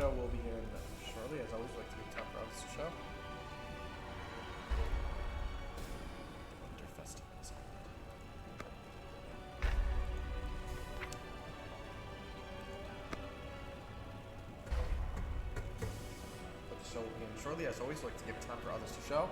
show will begin shortly. As always, like to give time for others to show. Winter Festival is but the show will begin shortly. As always, like to give time for others to show.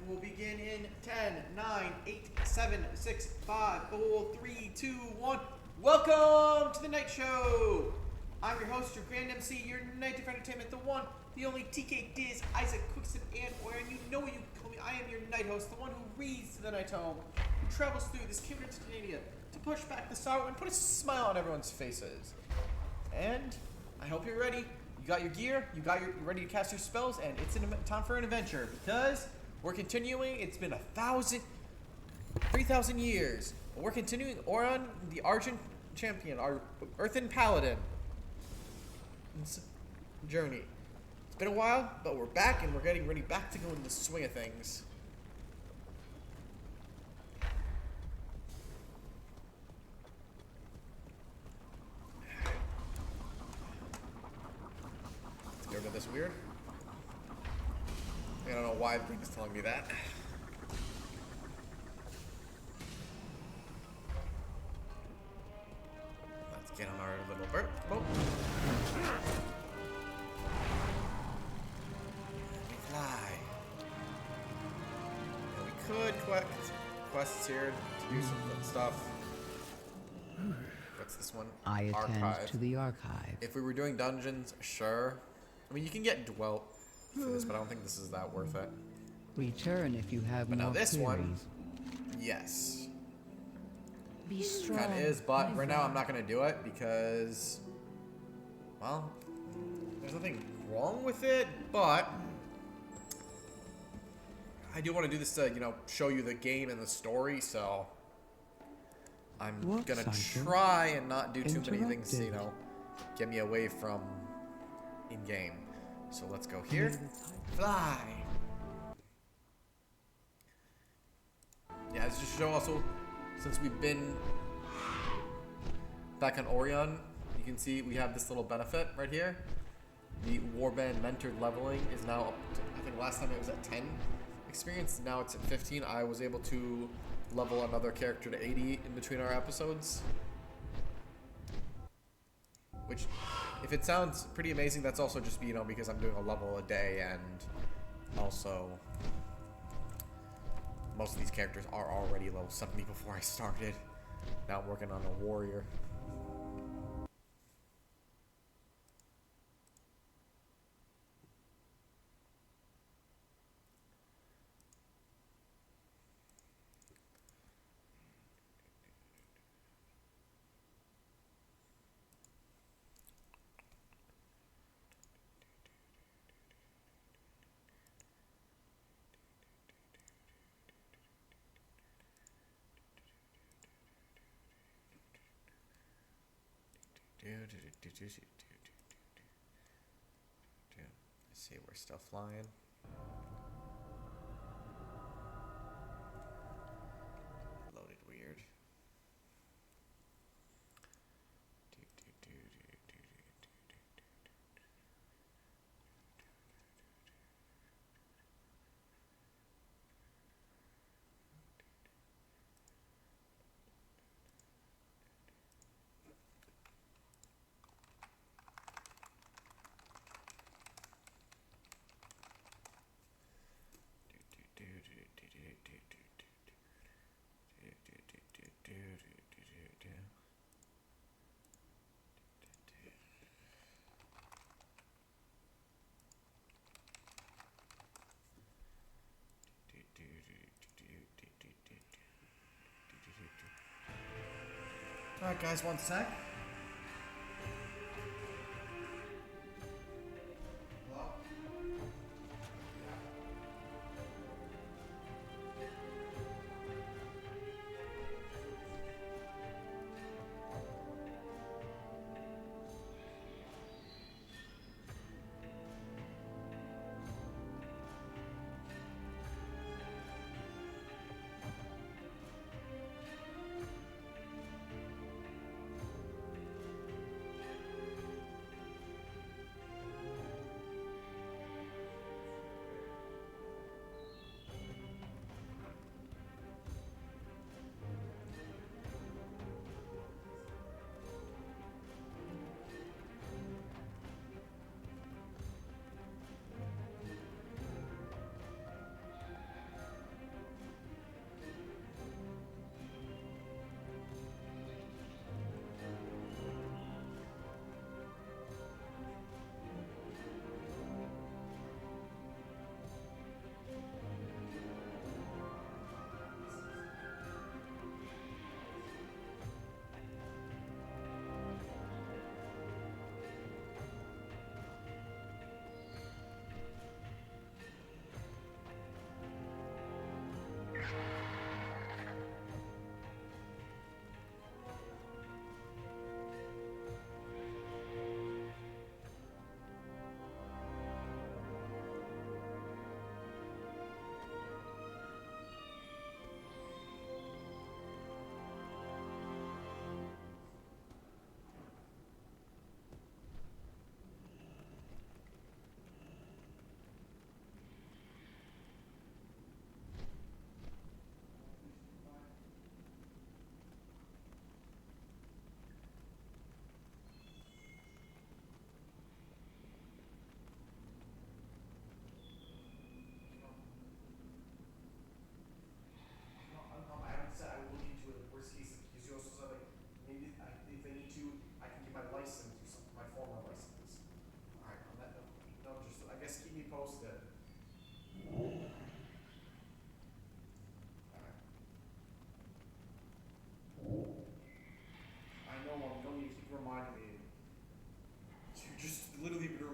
We'll begin in 10, 9, 8, 7, 6, 5, 4, 3, 2, 1. Welcome to the Night Show! I'm your host, your Grand MC, your Night of Entertainment, the one, the only TK Diz, Isaac, Quickstep, and Oren. You know what you call me. I am your night host, the one who reads the night home, who travels through this kingdom to Canada to push back the sorrow and put a smile on everyone's faces. And I hope you're ready. You got your gear, you're ready to cast your spells, and it's time for an adventure because we're continuing. It's been 3,000 years. We're continuing Auron the Argent Champion, our Earthen Paladin journey. It's been a while, but we're back and we're getting ready back to go in the swing of things. Let's get rid of this weird. I don't know why the thing is telling me that. Let's get on our little bird boat. We fly. And we could collect quests here to do some stuff. What's this one? I attend Archive. to the archive. If we were doing dungeons, sure. I mean, you can get dwelt for this, but I don't think this is that worth it. Return if you have But more now this one, queries. yes. Be strong. Kind of is, but right now I'm not going to do it because, well, there's nothing wrong with it, but I do want to do this to, show you the game and the story, so I'm What, going to Sancho? try and not do too many things to, Interrupted. get me away from in-game. So let's go here. Fly! Yeah, it's just to show also, since we've been back on Orion, you can see we have this little benefit right here. The Warband mentored leveling is now up to, I think last time it was at 10 experience, now it's at 15. I was able to level another character to 80 in between our episodes. Which, if it sounds pretty amazing, that's also just, because I'm doing a level a day, and also most of these characters are already level 70 before I started. Now I'm working on a warrior. Let's see, we're still flying. Loaded weird. Alright, guys, one sec. Hello?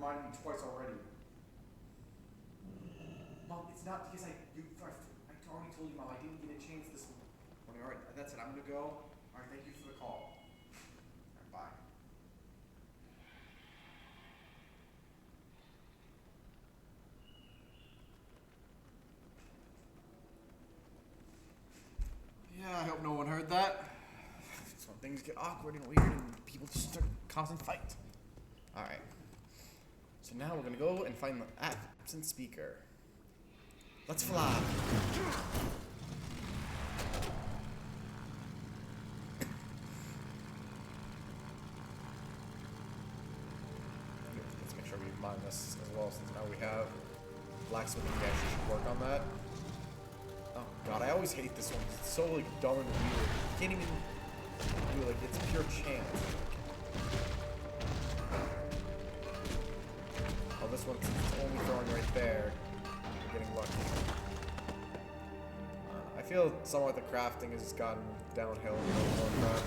Reminded me twice already. Mom, it's not because I already told you, Mom, I didn't get a chance this morning. Alright, that's it. I'm gonna go. Alright, thank you for the call. Alright, bye. Yeah, I hope no one heard that. It's when things get awkward and weird and people just start causing fight. Alright. So now we're gonna go and find the absent speaker. Let's fly. Let's make sure we mine this as well, since now we have blacksmithing. We actually should work on that. Oh god, I always hate this one. It's so like dumb and weird. You can't even do like it's pure chance. This one's only throwing right there. We're getting lucky. I feel somewhat the crafting has gotten downhill in Warcraft.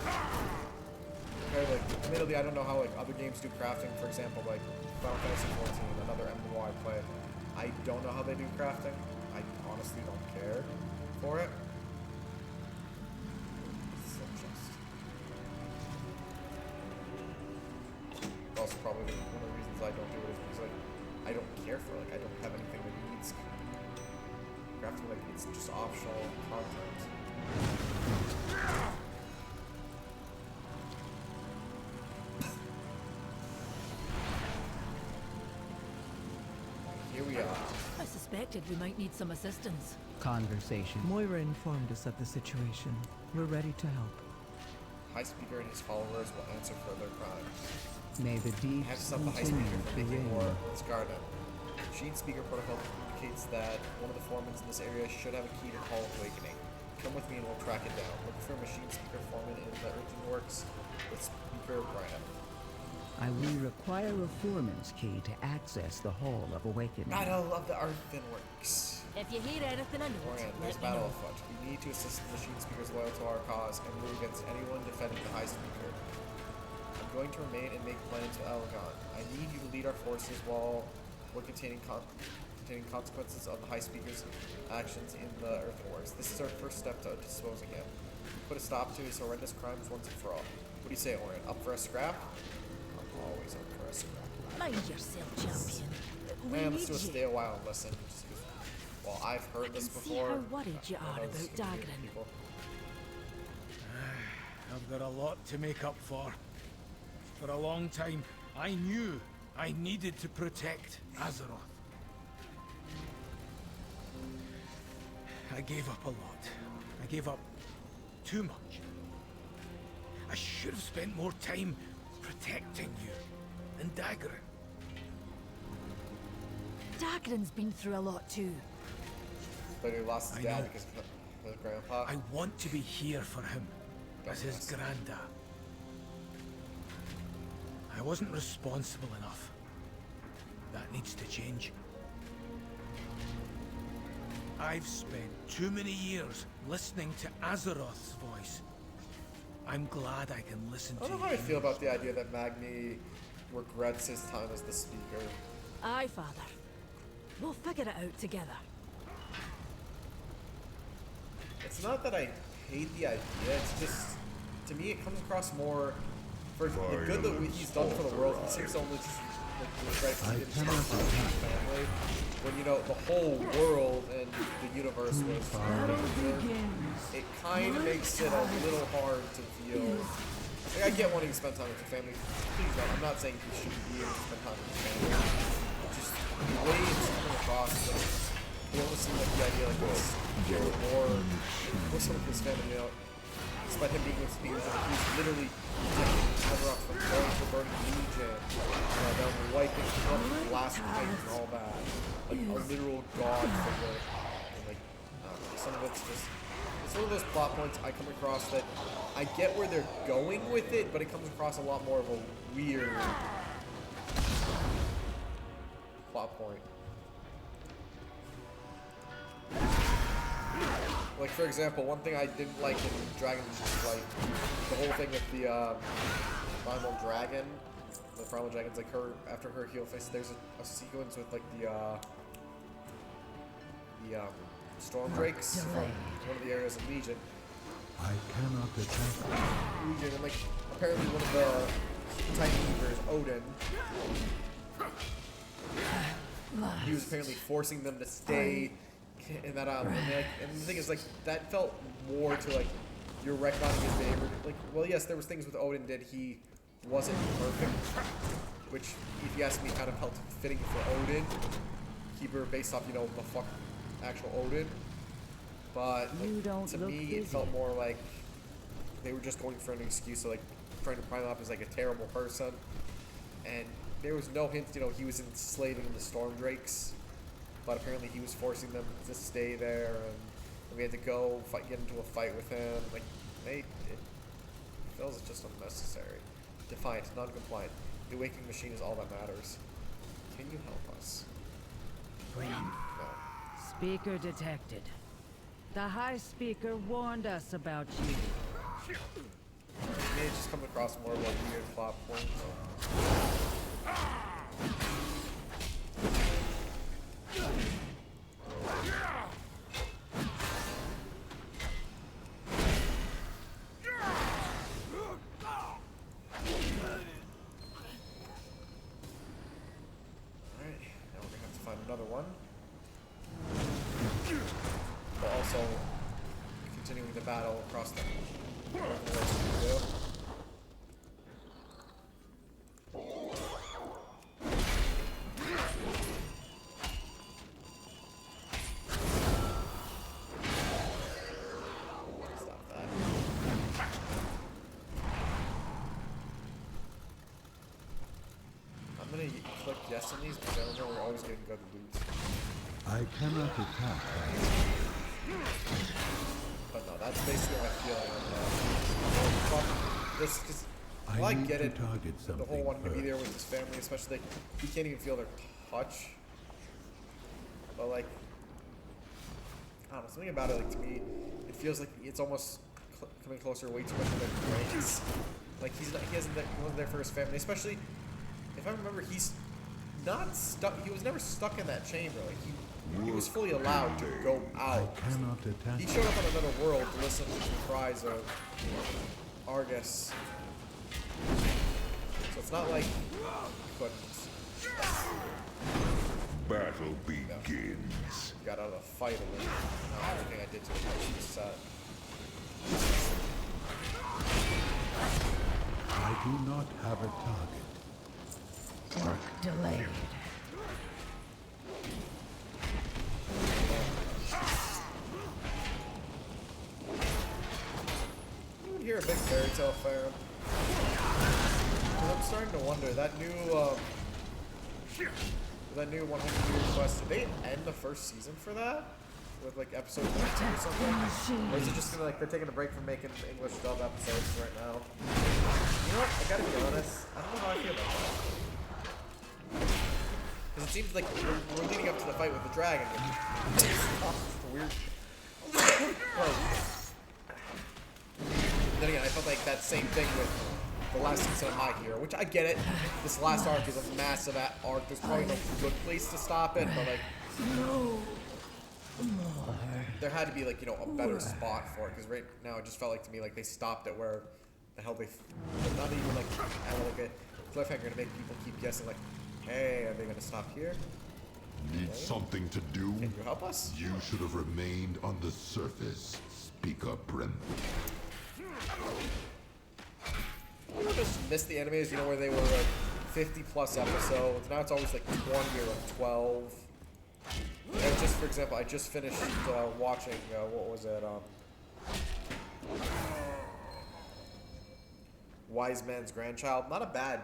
Like, admittedly, I don't know how like other games do crafting. For example, like Final Fantasy 14, another MMO I play. I don't know how they do crafting. I honestly don't care for it. Also, probably one of the reasons I don't do it is because like I don't care for I don't have anything that needs crafting. Like it's just optional content. Here we are. I suspected we might need some assistance. Conversation. Moira informed us of the situation. We're ready to help. High Speaker and his followers will answer for their crimes. May the deep I have to stop the High continue Speaker from to making reign. war on this garden. Sheet Speaker Protocol indicates that one of the foremans in this area should have a key to Hall of Awakening. Come with me and we'll track it down. Look for Machine Speaker Foreman in the Earthen Works with Speaker Brand. I will require a foreman's key to access the Hall of Awakening. God, I love the Earthen Works. If you hear anything I know, Orion, there's let me battle know. afoot. We need to assist the machine speakers loyal to our cause and move against anyone defending the high speaker. I'm going to remain and make plans with Elgon. I need you to lead our forces while we're containing consequences of the high speaker's actions in the Earthen Wars. This is our first step to disposing him. Put a stop to his horrendous crimes once and for all. What do you say, Orion? Up for a scrap? I'm always up for a scrap. Mind yourself, champion. We Man, let's need just you. stay a while and listen. Just 'cause, well, I've heard this See before. how worried you I are know this is about gonna be Dagran. people. I've got a lot to make up for. For a long time, I knew I needed to protect Azeroth. I gave up a lot. I gave up too much. I should have spent more time protecting you and Dagran. Dagran's been through a lot too. But he lost his I dad know. because of his grandpa. I want to be here for him as his Yes. granddad. I wasn't responsible enough. That needs to change. I've spent too many years listening to Azeroth's voice. I'm glad I can listen I to don't know how I you. feel about the idea that Magni regrets his time as the speaker. Aye, Father. We'll figure it out together. It's not that I hate the idea, it's just, to me, it comes across more for the good that he's done for the world. He seems to only just regret he didn't spend time with his family. When, you know, the whole world and the universe was it kind of makes it a little hard to feel. Like, I get wanting to spend time with your family. Please don't. I'm not saying he shouldn't be able to spend time with his family. Just the way it's coming across, like, it almost seems like the idea, like, was more with some of his family, you know, despite him being with speakers, he's literally protecting Azeroth from going to Burning Legion, them wiping up blast things and all that. Like a literal god figure. And like, some of it's just, it's one of those plot points I come across that I get where they're going with it, but it comes across a lot more of a weird plot point. Like, for example, one thing I didn't like in Dragon was like the whole thing with the primal dragon. The primal dragon's like her, after her heal face, there's a sequence with like the storm drakes from one of the areas of Legion. I cannot attack. Legion, and like apparently one of the Titan Keepers, Odin, he was apparently forcing them to stay in that island. And the thing is, like, that felt more to like you're retconning his behavior. Like, well, yes, there was things with Odin that he wasn't perfect, which, if you ask me, kind of felt fitting for Odin. Keeper based off, you know, the fuck actual Odin. But like, to me, it felt more like they were just going for an excuse to like trying to prime him up as like a terrible person. And there was no hint, you know, he was enslaving the Storm Drakes, but apparently he was forcing them to stay there, and we had to go get into a fight with him. Like, it feels just unnecessary. Defiant, non-compliant. The awakening machine is all that matters. Can you help us? No. Speaker detected. The High Speaker warned us about you. To me, it just comes across more like weird plot points. Alright, now we're gonna have to find another one. But also continuing the battle across the world. Stop that. I'm gonna click yes on these because I don't know we're always getting good loot. I cannot attack. But no, that's basically my feeling on fuck this, because well, I need get to it, target the whole something wanting to be first. there with his family, especially, like, he can't even feel their touch. But like, don't know, something about it, like, to me, it feels like it's almost coming closer way too much to their brains. Like, he wasn't there for his family, especially, if I remember, he's not stuck, he was never stuck in that chamber. Like, he was fully allowed to go out. I cannot attack. He showed up on another world to listen to the cries of Argus. So it's not like he couldn't. Battle begins. Got out of the fight a little. Now everything I did to him was set. I do not have a target. Work delayed. You would hear a big fairy tale fan. I'm starting to wonder, that new 100 Years Quest, did they end the first season for that? With like episode 1 or something? Or is it just gonna, like, they're taking a break from making English dub episodes right now? You know what? I gotta be honest, I don't know how I feel about that. Because it seems like we're leading up to the fight with the dragon. It's weird. Then again, I felt like that same thing with the last season of My Hero, which I get it. This last arc is a massive arc. There's probably no good place to stop it, but like, there had to be, like, you know, a better spot for it. Because right now it just felt like to me like they stopped it where the hell they, not even like like a cliffhanger to make people keep guessing, like, hey, are they gonna stop here? Need something to do? Can you help us? You should have remained on the surface. Speak up, Brim. I just missed the animes, you know, where they were like 50 plus episodes. Now it's always like 20 or like 12. And just, for example, I just finished watching, what was it? Wise Man's Grandchild. Not a bad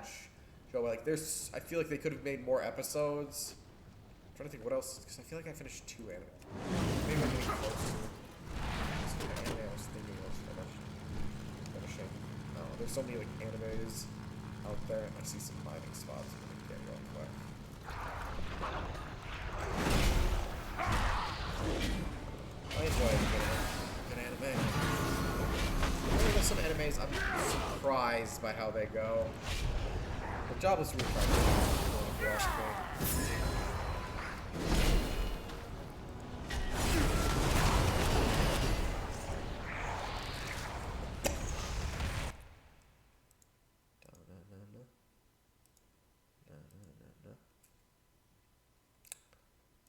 show. Like, I feel like they could have made more episodes. I'm trying to think what else, because I feel like I finished 2 anime. Maybe I'm getting close to anime I was thinking was finishing. No, there's so many like animes out there. I see some mining spots. I'm gonna get real quick. I enjoy good anime. There's some animes I'm surprised by how they go. The Jobless Restart, if you ask me.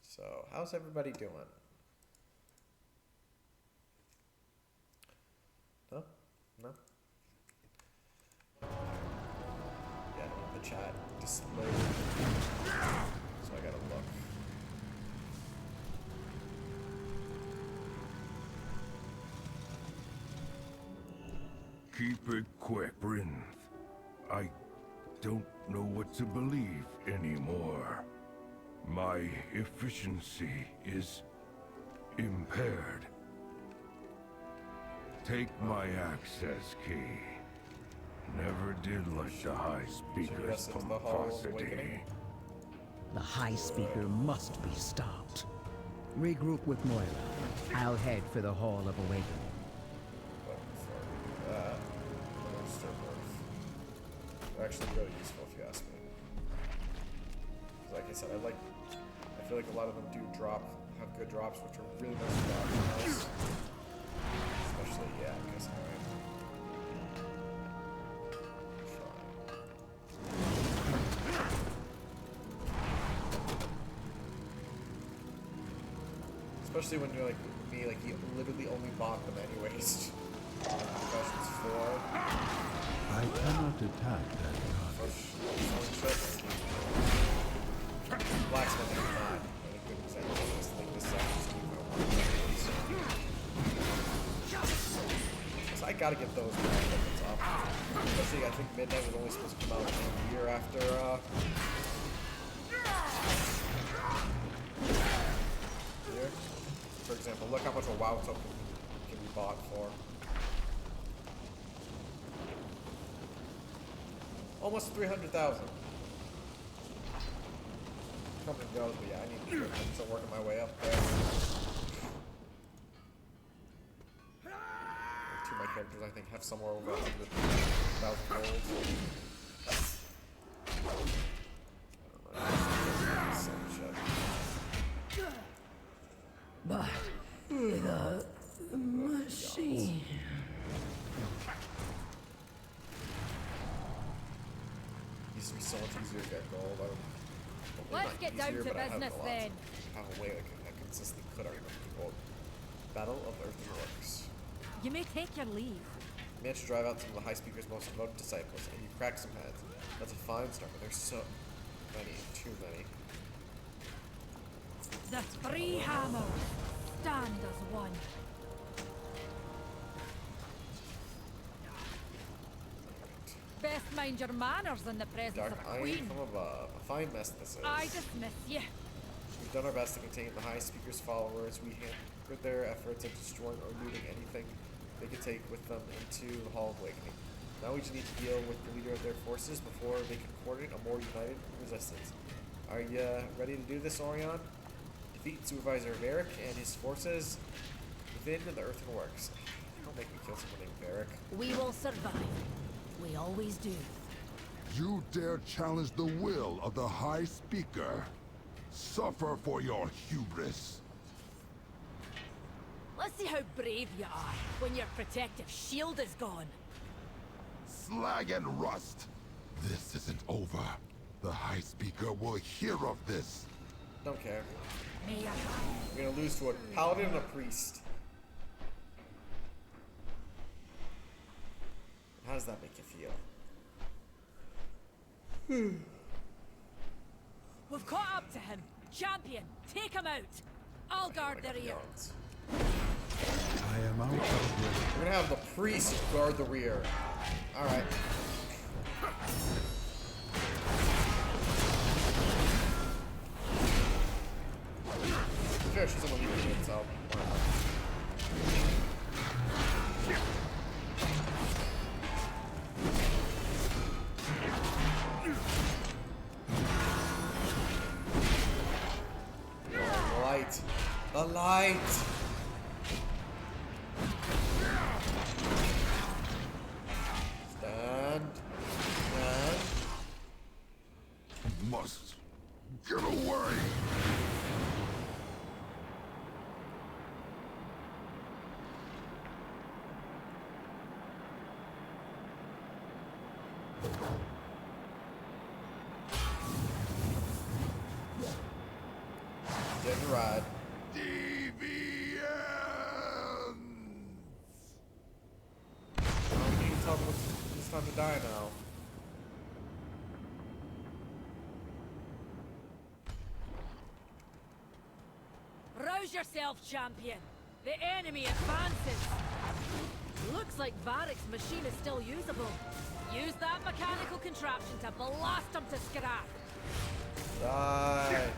So, how's everybody doing? No? No? Yeah, the chat displayed. So I gotta look. Keep it quick, Brim. I don't know what to believe anymore. My efficiency is impaired. Take my access key. Never did like the High Speaker's So the Hall of pomposity. Awakening? The High Speaker must be stopped. Regroup with Moira. I'll head for the Hall of Awakening. But for that, they're actually really useful if you ask me. Like I said, I feel like a lot of them do have good drops, which are really nice to drops. Especially, yeah, I guess especially when you're like me, like you literally only bought them anyways. Professions 4. I cannot attack that target. Blacksmith is not a good example. I just think this second so I gotta get those weapons up. Especially, I think Midnight was only supposed to come out a year after, here. For example, look how much a WoW token can be bought for. Almost 300,000. Come and goes, but yeah, I need to start working my way up there. characters I think have somewhere over 100,000 gold. But the machine. Used to be so much easier to get gold. I don't, Let's not get down easier, to but I have business a lot. then. Have a way I consistently could argue gold. Battle of the Earthen Works. You may take your leave. You managed to drive out some of the High Speaker's most devoted disciples, and you crack some heads. That's a fine start, but there's so many, too many. The three hammers stand as one. Best mind your manners in the presence Dark of a iron queen. from above. A fine mess this is. I dismiss you. We've done our best to contain the High Speaker's followers. We hampered their efforts of destroying or looting anything they could take with them into the Hall of Awakening. Now we just need to deal with the leader of their forces before they can coordinate a more united resistance. Are you ready to do this, Orion? Defeat Supervisor Varric and his forces within the Earthen Works. Don't make me kill someone named Varric. We will survive. We always do. You dare challenge the will of the High Speaker? Suffer for your hubris. Let's see how brave you are when your protective shield is gone. Slag and rust. This isn't over. The High Speaker will hear of this. Don't care. May I We're gonna lose to a paladin and a priest. How does that make you feel? We've caught up to him. Champion, take him out. I'll guard the rear. Yawns. I am out of We're gonna have the priest guard the rear. Alright. Sure, she's on the lead, so. The light. The light. Stand. Stand. Must get away. Get in the ride. Deviants. You can tell them it's time to die now. Rouse yourself, champion. The enemy advances. Looks like Varric's machine is still usable. Use that mechanical contraption to blast him to scrap. Die.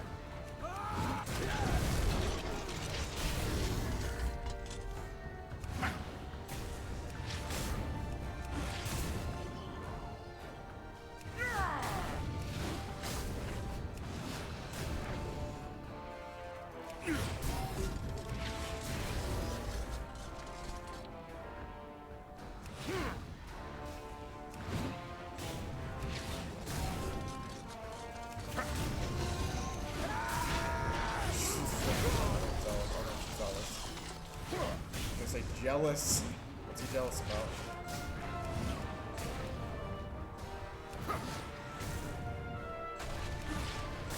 Jealous. What's he jealous about?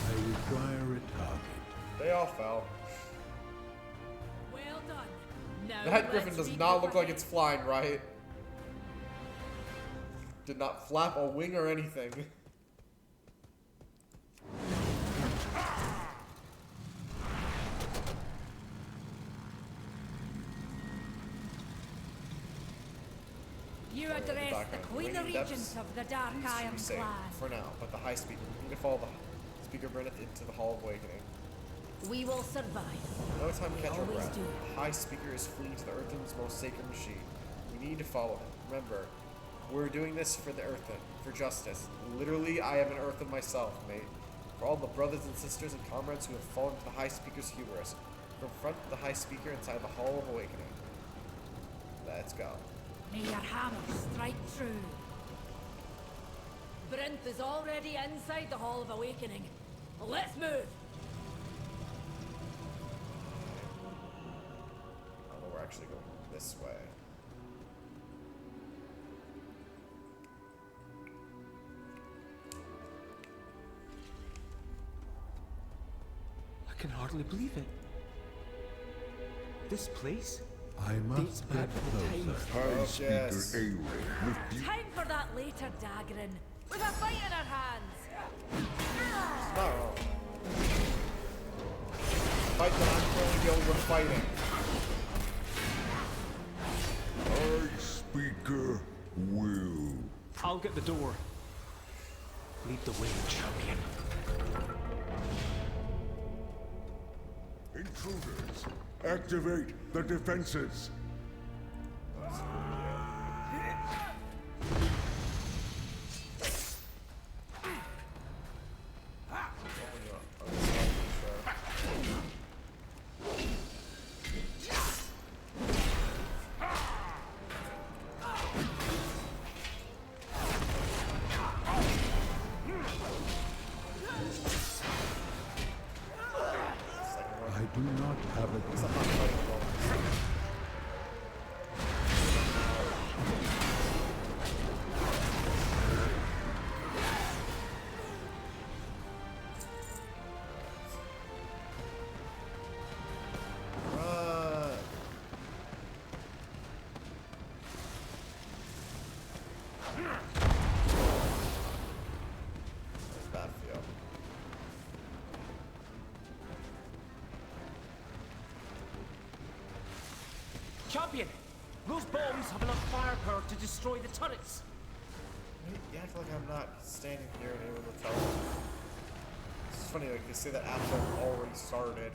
I require a target. They all fell. Well done. Now That griffin let's does not look like recuperate. it's flying right. Did not flap a wing or anything. You address the background. Queen Radiant Regent depths. of the Dark These should Iron be safe Clan. for now, but the High Speaker. We need to follow the Speaker Brenneth into the Hall of Awakening. We will survive. No time to catch our always breath. do. The High Speaker is fleeing to the Earthen's most sacred machine. We need to follow him. Remember, we're doing this for the Earthen, for justice. Literally, I am an Earthen myself, mate. For all the brothers and sisters and comrades who have fallen to the High Speaker's hubris. Confront the High Speaker inside the Hall of Awakening. Let's go. May your hammer strike true. Brinth is already inside the Hall of Awakening. Let's move! Oh, we're actually going this way. I can hardly believe it. This place I dates must back get to the time closer. of High Speaker yes. Aloy with you. Time for that later, Dagrin. With a fight in our hands! Oh. Fight that I'm going to go with fighting. High Speaker will. I'll get the door. Lead the way, champion. Intruders, activate the defenses. I do not have a Battlefield. Champion! Those bombs have enough firepower to destroy the turrets. You act like I'm not standing here and able to tell you. It's funny, like you say that after I've already started.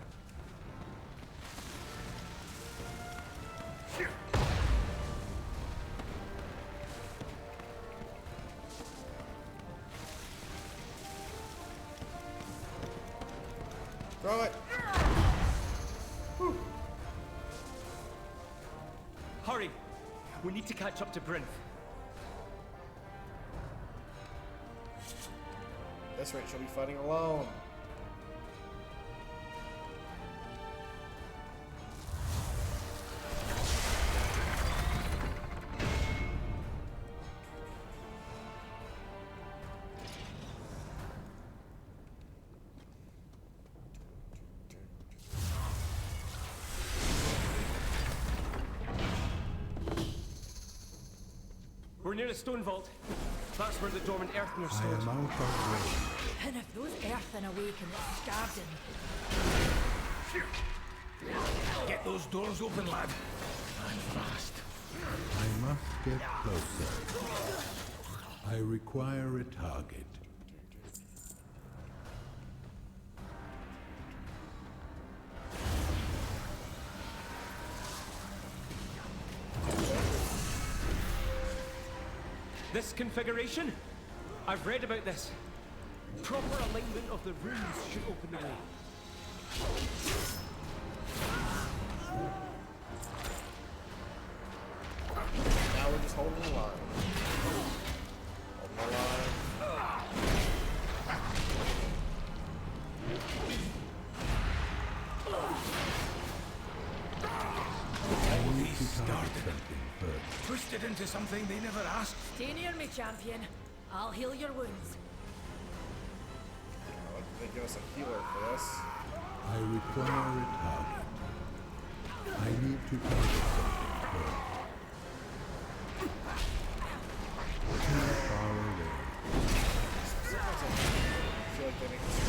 Throw it! Whew. Hurry! We need to catch up to Brinth. This rate, she'll be fighting alone. We're near the stone vault. That's where the dormant earthen are I stored. am out of range. And if those earthen awaken the Scarden, Get those doors open, lad. And fast. I must get closer. I require a target. This configuration? I've read about this. Proper alignment of the runes should open the way. Now we're just holding the line. Holding the line. I need to target something first. Twisted into something they never asked. stay near me, champion. I'll heal your wounds. Like they give us a healer for this. I require a target. I need to target something first. Too far away. Sometimes I feel like they make this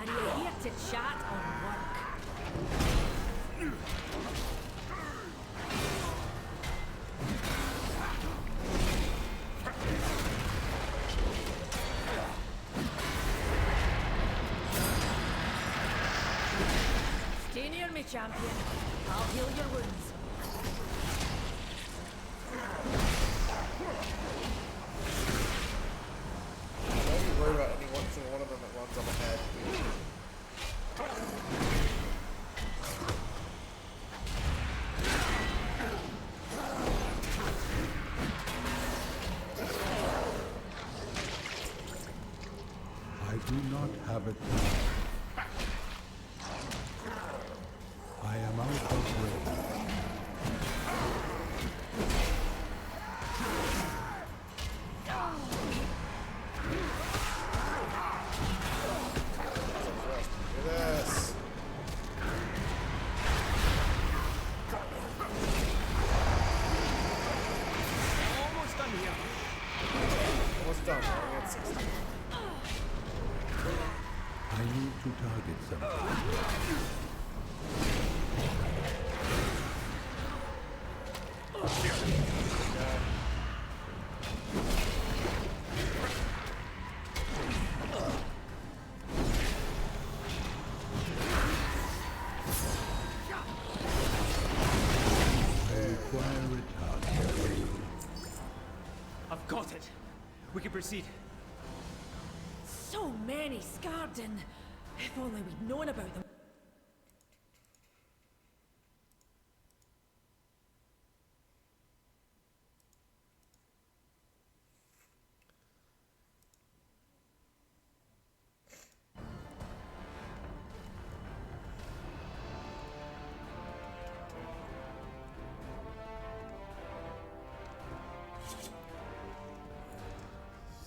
And you're here to chat or work. me, champion. I'll heal your wounds. Don't be worried about any single one of them that runs up ahead. I do not have it. I am out of range. Look at this. Almost done here. Almost done. We're only at 60. I need to target something. I've got it. We can proceed. So many Scarden. If only we'd known about them.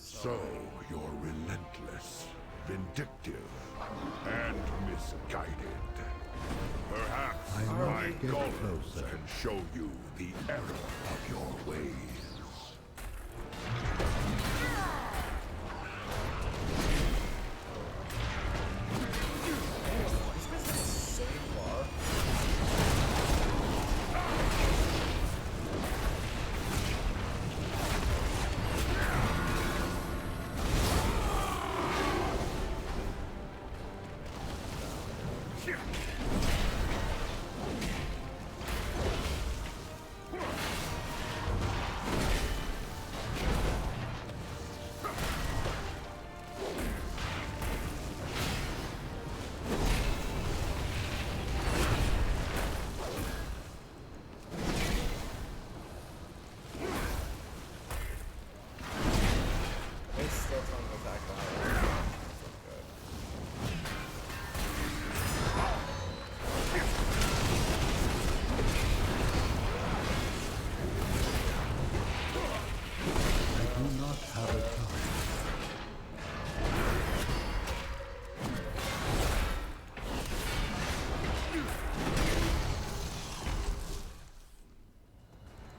So, you're relentless, vindictive, and misguided. Perhaps my goals can show you the error of your ways.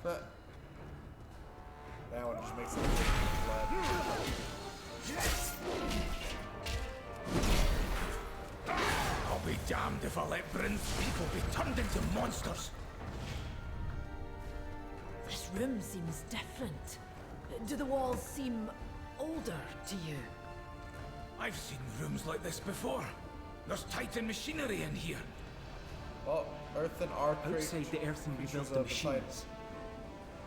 But that one just makes it flat. I'll be damned if I let Bryn's people be turned into monsters. This room seems different. Do the walls seem older to you? I've seen rooms like this before. There's Titan machinery in here. Well, Earthen are Outside the earthen we built the of the Titan. machines.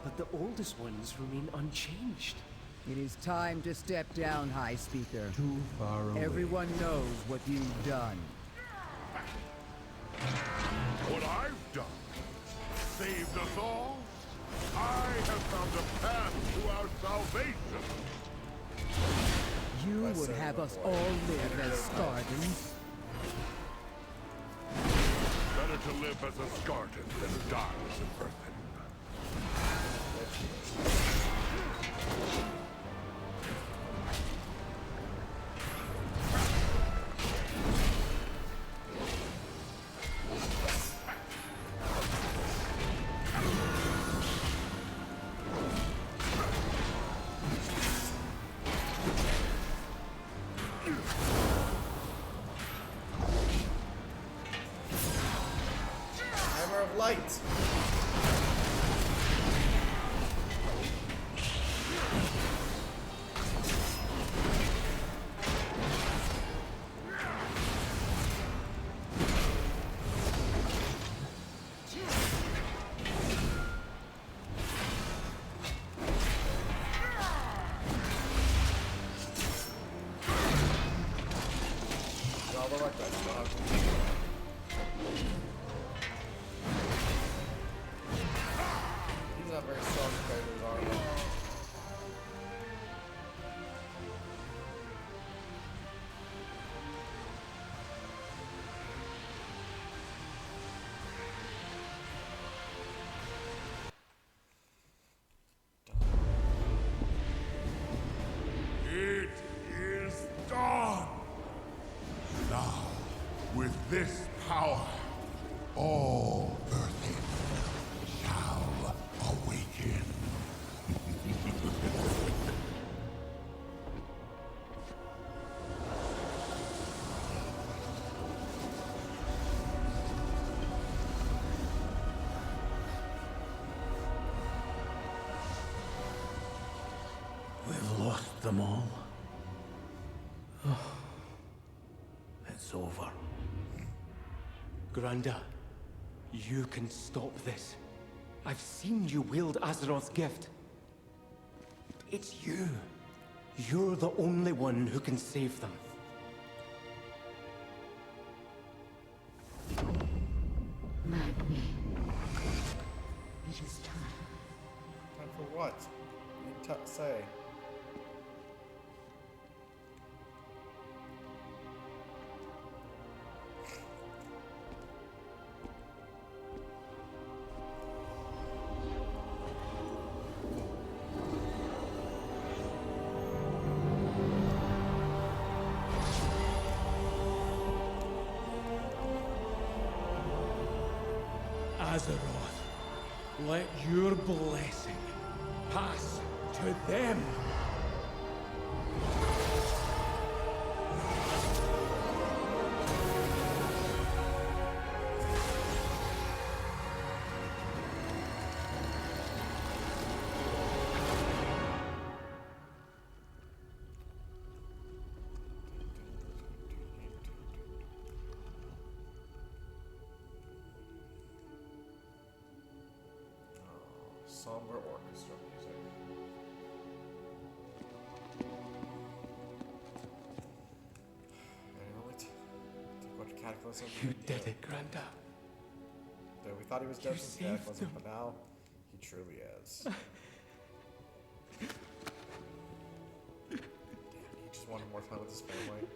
But the oldest ones remain unchanged. It is time to step down, High Speaker. Too far away. Everyone knows what you've done. What I've done saved us all. I have found a path to our salvation. You would have us all live as Scardens. Better to live as a Scarden than die as an Earthen. Hammer of Light. reflect, I still have to. He's not very strong compared to his armor. It is done! Now, with this power, all Earthen shall awaken. We've lost them all. It's over. Granda, you can stop this. I've seen you wield Azeroth's gift. It's you. You're the only one who can save them. Magni. It is time. Time for what? You say. Azeroth, let your blessing pass to them. Somber orchestra music. And it only took what Cataclysm. You did it, Granda. Yeah, we thought he was dead You since saved Cataclysm, them. but now he truly is. Damn, he just wanted more time with his family.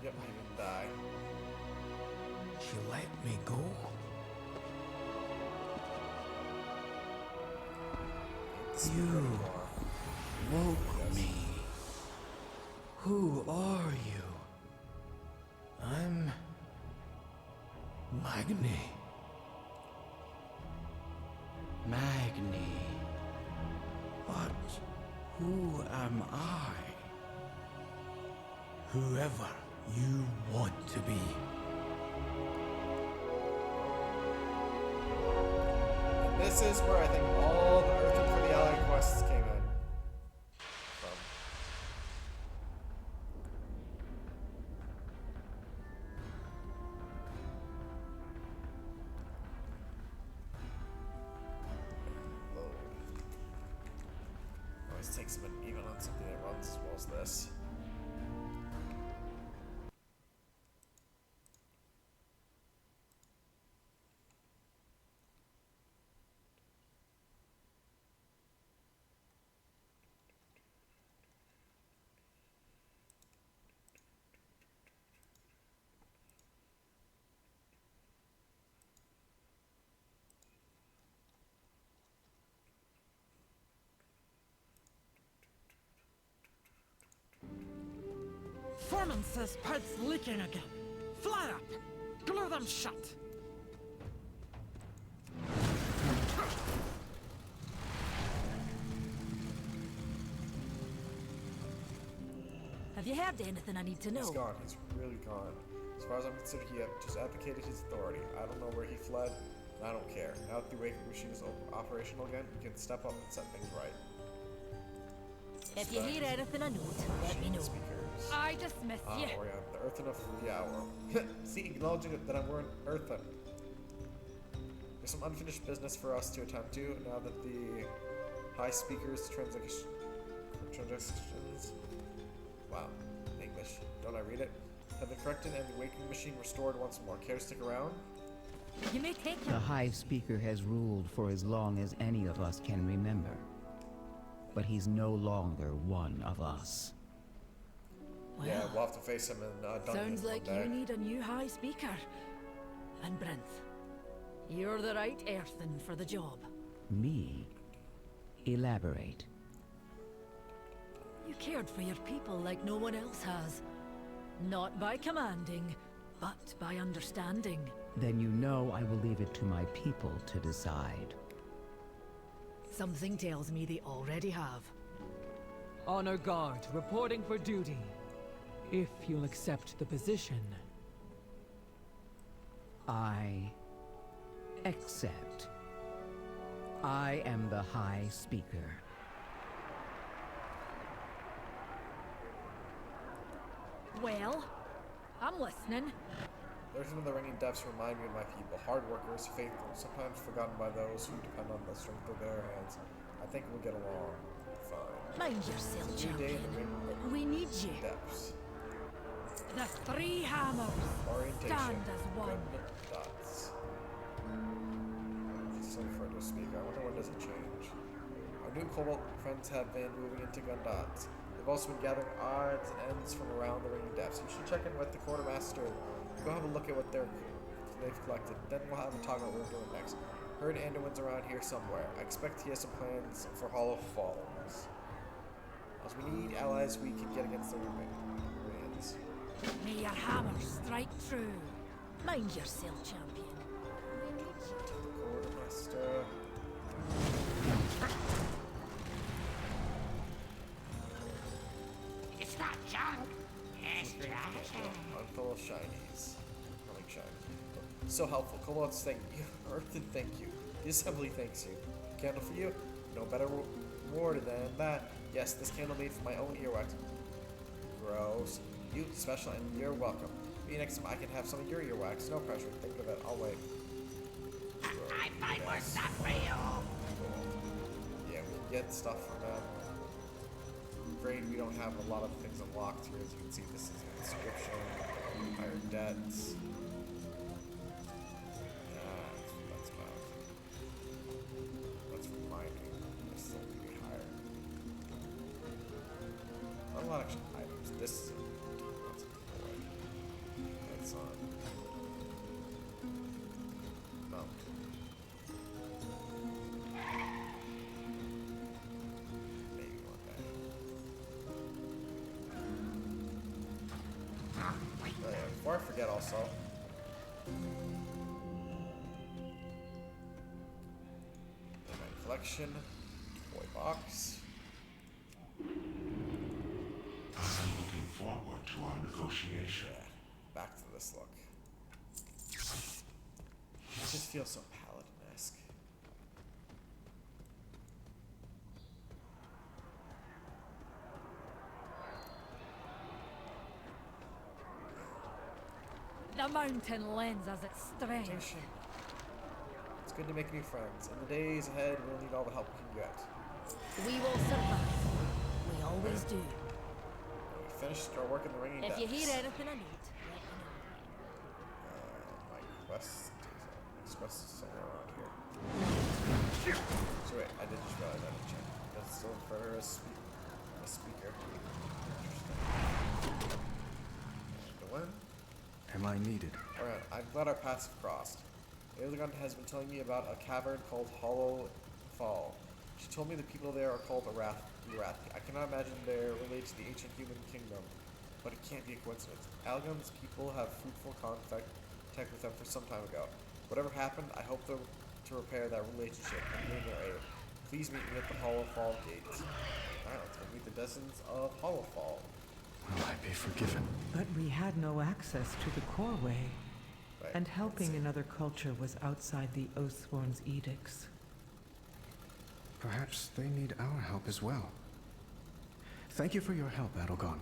Yep, he didn't die. She let me go. You woke me. Who are you? I'm Magni. Magni. But who am I? Whoever you want to be. And this is where I think all the Earthen for the Ally quests came in from. Load. Always takes a bit even on something that runs as well as this. Foreman says pipe's leaking again. Fly up! Glue them shut! Have you heard anything I need to know? He's gone. He's really gone. As far as I'm concerned, he just abdicated his authority. I don't know where he fled. I don't care. Now that the awakening machine is operational again, we can step up and set things right. If you hear anything I note, let me know. Speakers. I dismiss you. Aurio the Earthen of the hour. See, acknowledging that I'm wearing Earthen. There's some unfinished business for us to attend to now that the High Speaker's transactions. Wow, English. Don't I read it? Have been corrected and the awakening machine restored once more. Care to stick around? You may take The High Speaker has ruled for as long as any of us can remember. But he's no longer one of us. Yeah, we'll have to face him in dungeon Sounds like one day. you need a new High Speaker. And Brinth, you're the right Earthen for the job. Me? Elaborate. You cared for your people like no one else has. Not by commanding, but by understanding. Then you know I will leave it to my people to decide. Something tells me they already have. Honor Guard, reporting for duty. If you'll accept the position. I accept. I am the High Speaker. Well, I'm listening. There's some of the ringing depths remind me of my people. Hard workers, faithful, sometimes forgotten by those who depend on the strength of their hands. I think we'll get along fine. Mind yourself, New day champion. in the ring We need you. depths. The three hammers Orientation. stand as one. Good dots. So further speak. I wonder when does it change. Our new Cobalt friends have been moving into gun dots. They've also been gathering odds and ends from around the ringing depths. You should check in with the quartermaster. Go have a look at what they've collected. Then we'll have a talk about what we're doing next. Heard Anduin's around here somewhere. I expect he has some plans for Hollow Falls. As we need allies we can get against the Ruins. May your hammer strike true. Mind yourself, champion. Quartermaster. It's not junk. It's treasure. I'm full of shinies. I like shiny. So helpful. Cobalt's thank you. Earthen thank you. The assembly thanks you. Candle for you? No better reward than that. Yes, this candle made from my own earwax. Gross. You special and you're welcome. Maybe next time I can have some of your earwax. No pressure. Think of it. I'll wait. I find more stuff for you. Cool. Yeah, we get stuff from them. Afraid we don't have a lot of things unlocked here. As you can see, this is an inscription, higher debts. That's about. That's for mining. This still need to be higher. Not a lot of items. This is that's a boy. That's on. No. Maybe one day. Oh, yeah, before I forget also. In my collection, toy box. I'm looking forward to our negotiation. Yeah, back to this look. It just feels so paladin-esque. The mountain lends us its strength. Temptation. It's good to make new friends. In the days ahead, we'll need all the help we can get. We will survive. We always do. We finished our work in the ringing If you depths. hear anything I need, let me know. My quest is somewhere around here. So wait, I did just realize I didn't check. That's still for a speaker. Interesting. And when? Am I needed? Alright, I'm glad our paths have crossed. Aegon has been telling me about a cavern called Hollow Fall. She told me the people there are called Urathi. I cannot imagine they're related to the ancient human kingdom, but it can't be a coincidence. Aegon's people have fruitful contact with them for some time ago. Whatever happened, I hope to repair that relationship and bring their aid. Please meet me at the Hollow Fall gates. Alright, let's go meet the denizens of Hollow Fall. Will I be forgiven? But we had no access to the core way. And helping another culture was outside the Oathsworn's edicts. Perhaps they need our help as well. Thank you for your help, Adelgon.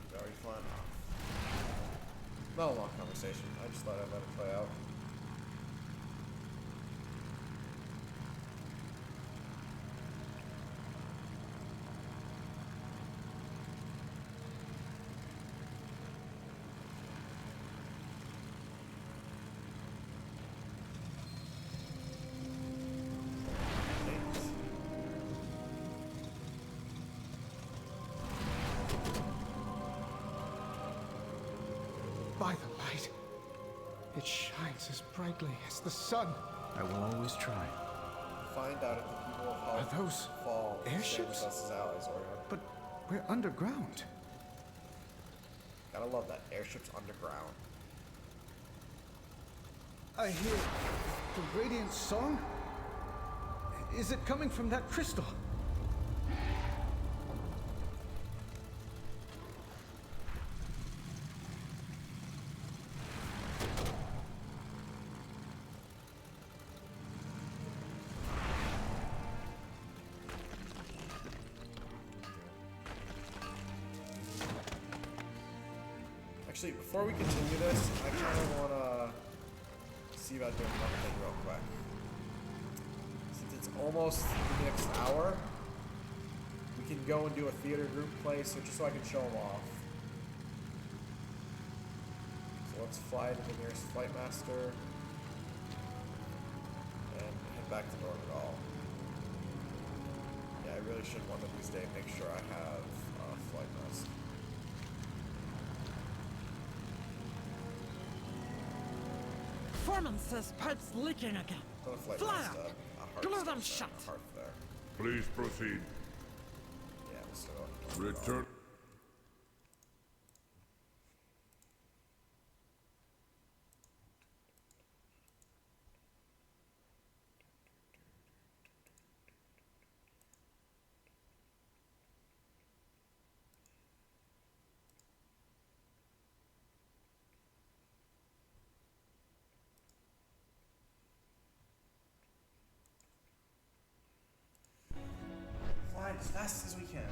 He's already flying off. Not a long conversation. I just thought I'd let it play out. By the light, it shines as brightly as the sun. I will always try. Find out if the people of Hull Are those fall airships? stand with us as allies, Orion. But we're underground. Gotta love that. Airships underground. I hear the radiant song. Is it coming from that crystal? Actually, before we continue this, I kind of want to see about doing one thing real quick. Since it's almost the next hour, we can go and do a theater group play, so just so I can show them off. So let's fly to the nearest flight master and head back to Dormidal. Yeah, I really should one of these days make sure I have a flight master. Performance's pipe's leaking again. Fly up! Glue them shut! Please proceed. Yeah, we'll still go. Return. Flying as fast as we can.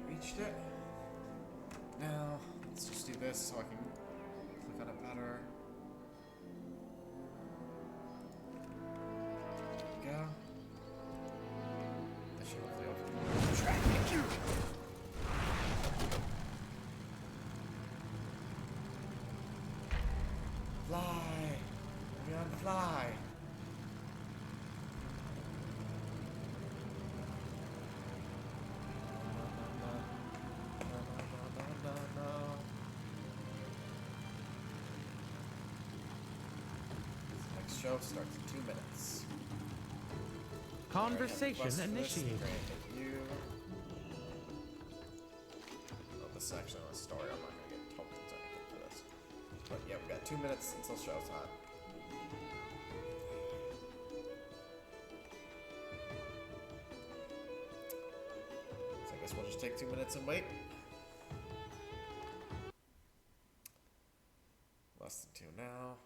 Reached it. Now, let's just do this so I can click on it better. There we go. That should hopefully open. Traffic! Fly! We're on the fly! Next show starts in 2 minutes. Conversation Request for this, initiated. granted you. Oh, this is actually not a story. I'm not gonna get tokens or anything for this. But yeah, we got 2 minutes until showtime. So I guess we'll just take 2 minutes and wait. Less than 2 now.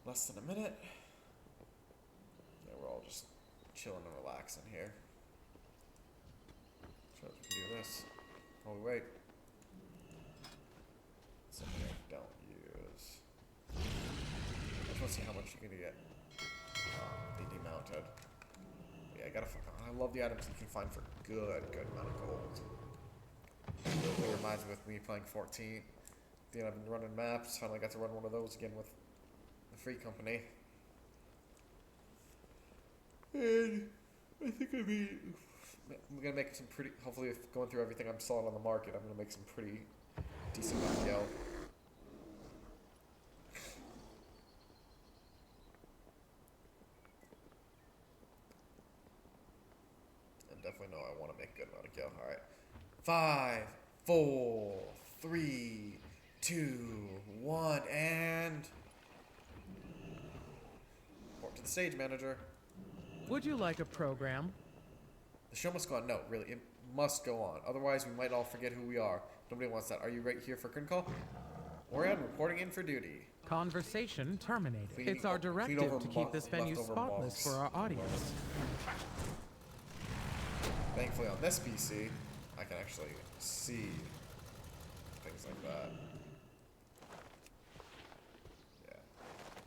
less than a minute. Yeah, we're all just chilling and relaxing here. So we can do this. Oh wait. Something I don't use. I just want to see how much you're gonna get. They demounted. Yeah, I gotta. I love the items you can find for good amount of gold. It really reminds me of me playing 14. Then I've been running maps. Finally got to run one of those again with the free company. And I think I'm gonna make some pretty. Hopefully, if going through everything I'm selling on the market, I'm gonna make some pretty decent IPL. I definitely know I want to make a good amount of gil. All right, 5, 4, 3, 2, 1, and report to the stage manager. Would you like a program? The show must go on. No, really, it must go on. Otherwise, we might all forget who we are. Nobody wants that. Are you right here for curtain call? Orion reporting in for duty. Conversation terminated. Clean- It's our clean directive over to keep this venue leftover spotless monks. for our audience. Thankfully, on this PC, I can actually see things like that. Yeah.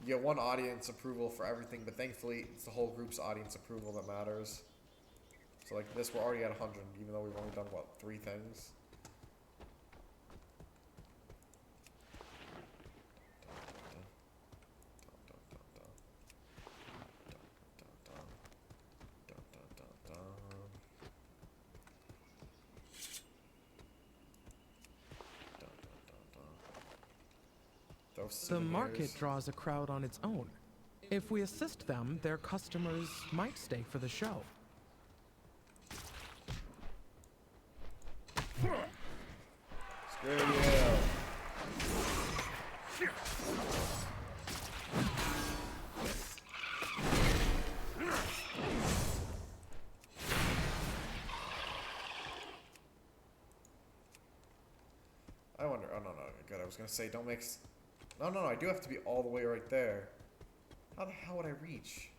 You get one audience approval for everything, but thankfully, it's the whole group's audience approval that matters. So like this, we're already at 100, even though we've only done, what, 3 things? The market draws a crowd on its own. If we assist them, their customers might stay for the show. Screw you. I wonder. Oh no, good. I was gonna say, don't make. No, I do have to be all the way right there. How the hell would I reach?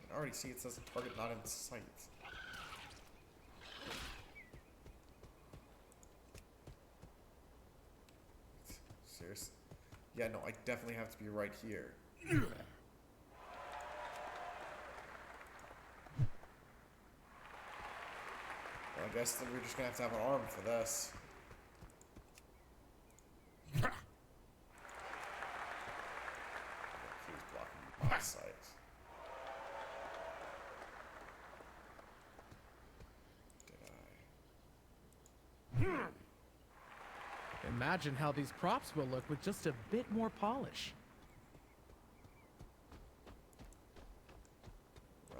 I already see it says target not in sight. Seriously? Yeah, no, I definitely have to be right here. Well, I guess then we're just gonna have to have an arm for this. Please block my sight. Did I? Imagine how these props will look with just a bit more polish. Run.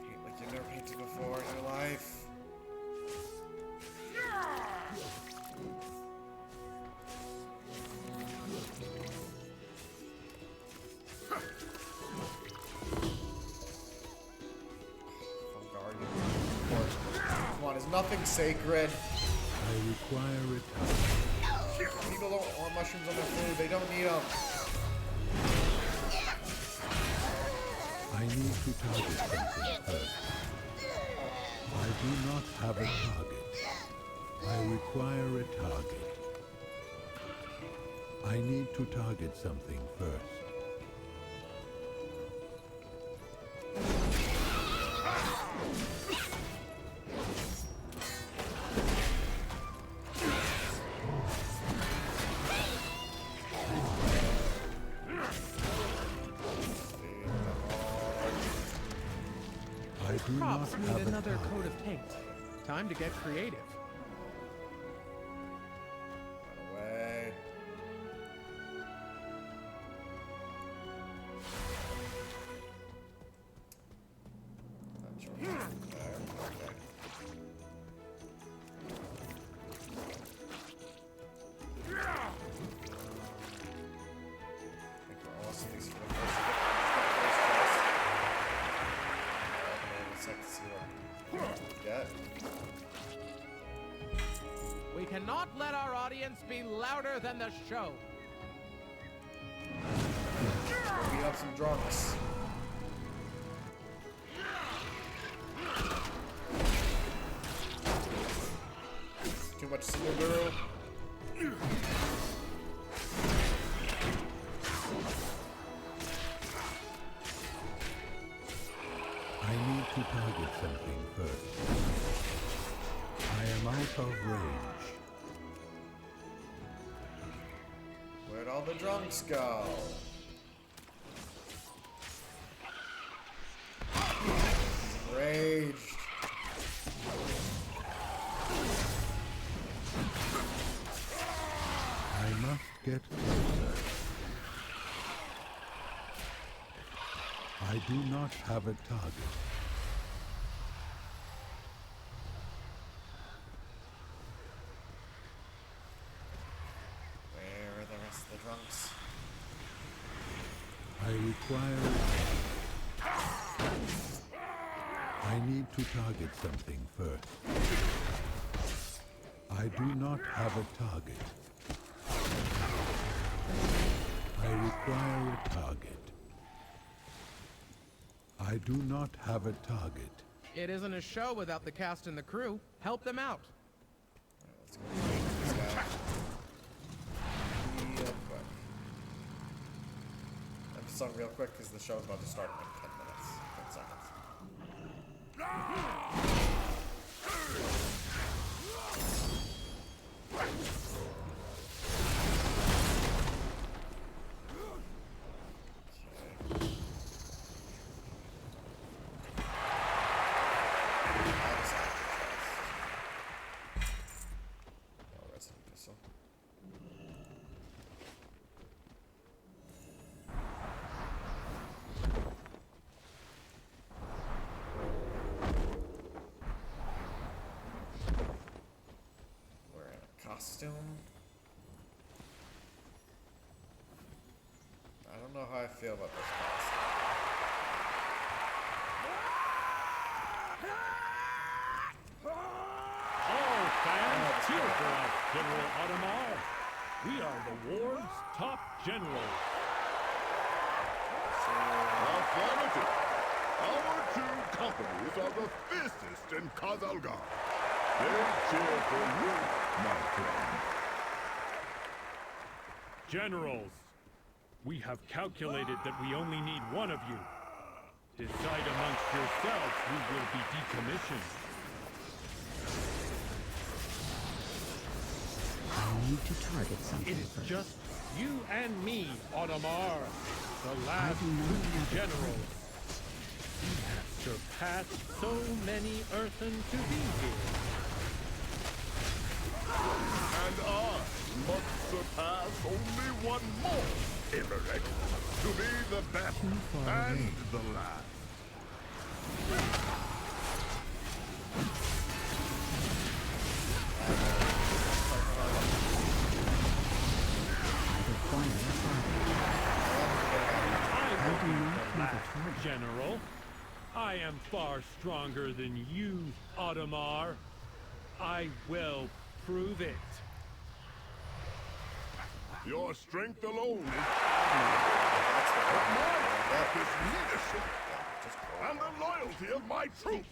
Paint like you've never painted before in your life. Come on, is nothing sacred? I require it. People don't want mushrooms on their food. They don't need them. I need to target something first. I do not have a target. I require a target. I need to target something first. Props need another coat of paint. Time to get creative. Run away. Not sure what's there. Okay. I think we're almost at least for the first chest. that. We cannot let our audience be louder than the show. Go beat up some drunks. Too much single girl. I need to target something first. I am out of range. Where'd all the drunks go? He's enraged. I must get closer. I do not have a target. Where are the rest of the drunks? I require... I need to target something first. I do not have a target. I require a target. I do not have a target. It isn't a show without the cast and the crew. Help them out. Let's go engage this guy. Real quick. I'm just on real quick because the show's about to start in like 10 minutes, 10 seconds. Costume. I don't know how I feel about this costume. All fans, cheer for us, General Audemars. We are the ward's top general. Affirmative. Our two companies are the fiercest in Kazalgar. They cheer for you, my friend. Generals, we have calculated that we only need one of you. Decide amongst yourselves who will be decommissioned. I need to target something It is first. just you and me, Audemars, the last do not two have a generals. We have surpassed so many Earthen to be here. And I must surpass only one more, Immerek, to be the best and the last. I will be the last general. I am far stronger than you, Audemars. I will prove it. Your strength alone is admirable. But my is leadership and the loyalty of my troops.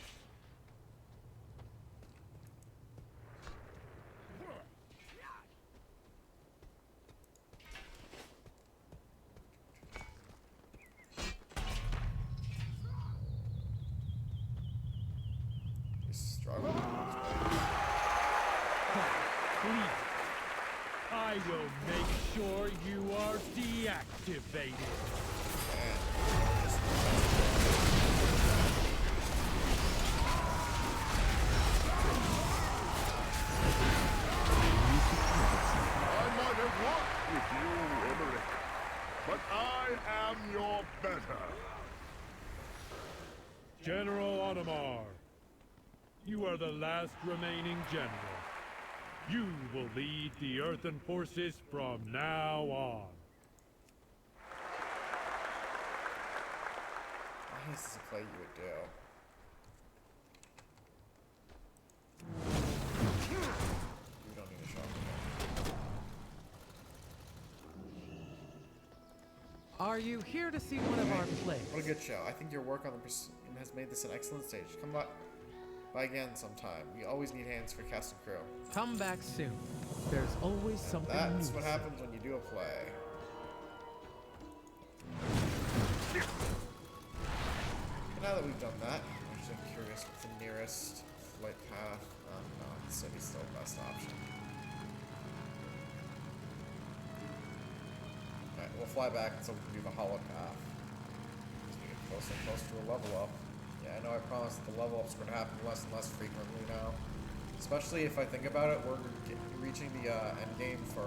Please. I will make sure you are deactivated. I might have worked with you, Emmerich, but I am your better. General Audemars, you are the last remaining general. You will lead the Earthen forces from now on. Why is this a play you would do? Are you here to see one of our plays? What a good show. I think your work on the has made this an excellent stage. Come by again sometime. We always need hands for cast and crew. Come back soon. There's always something new. That's what happens when you do a play. Now that we've done that, I'm actually curious what's the nearest flight path. No, the city's still the best option. Alright, we'll fly back so we can do the hollow path. As we get closer and closer to a level up. Yeah, I know I promised that the level ups are going to happen less and less frequently now. Especially if I think about it, we're reaching the end game for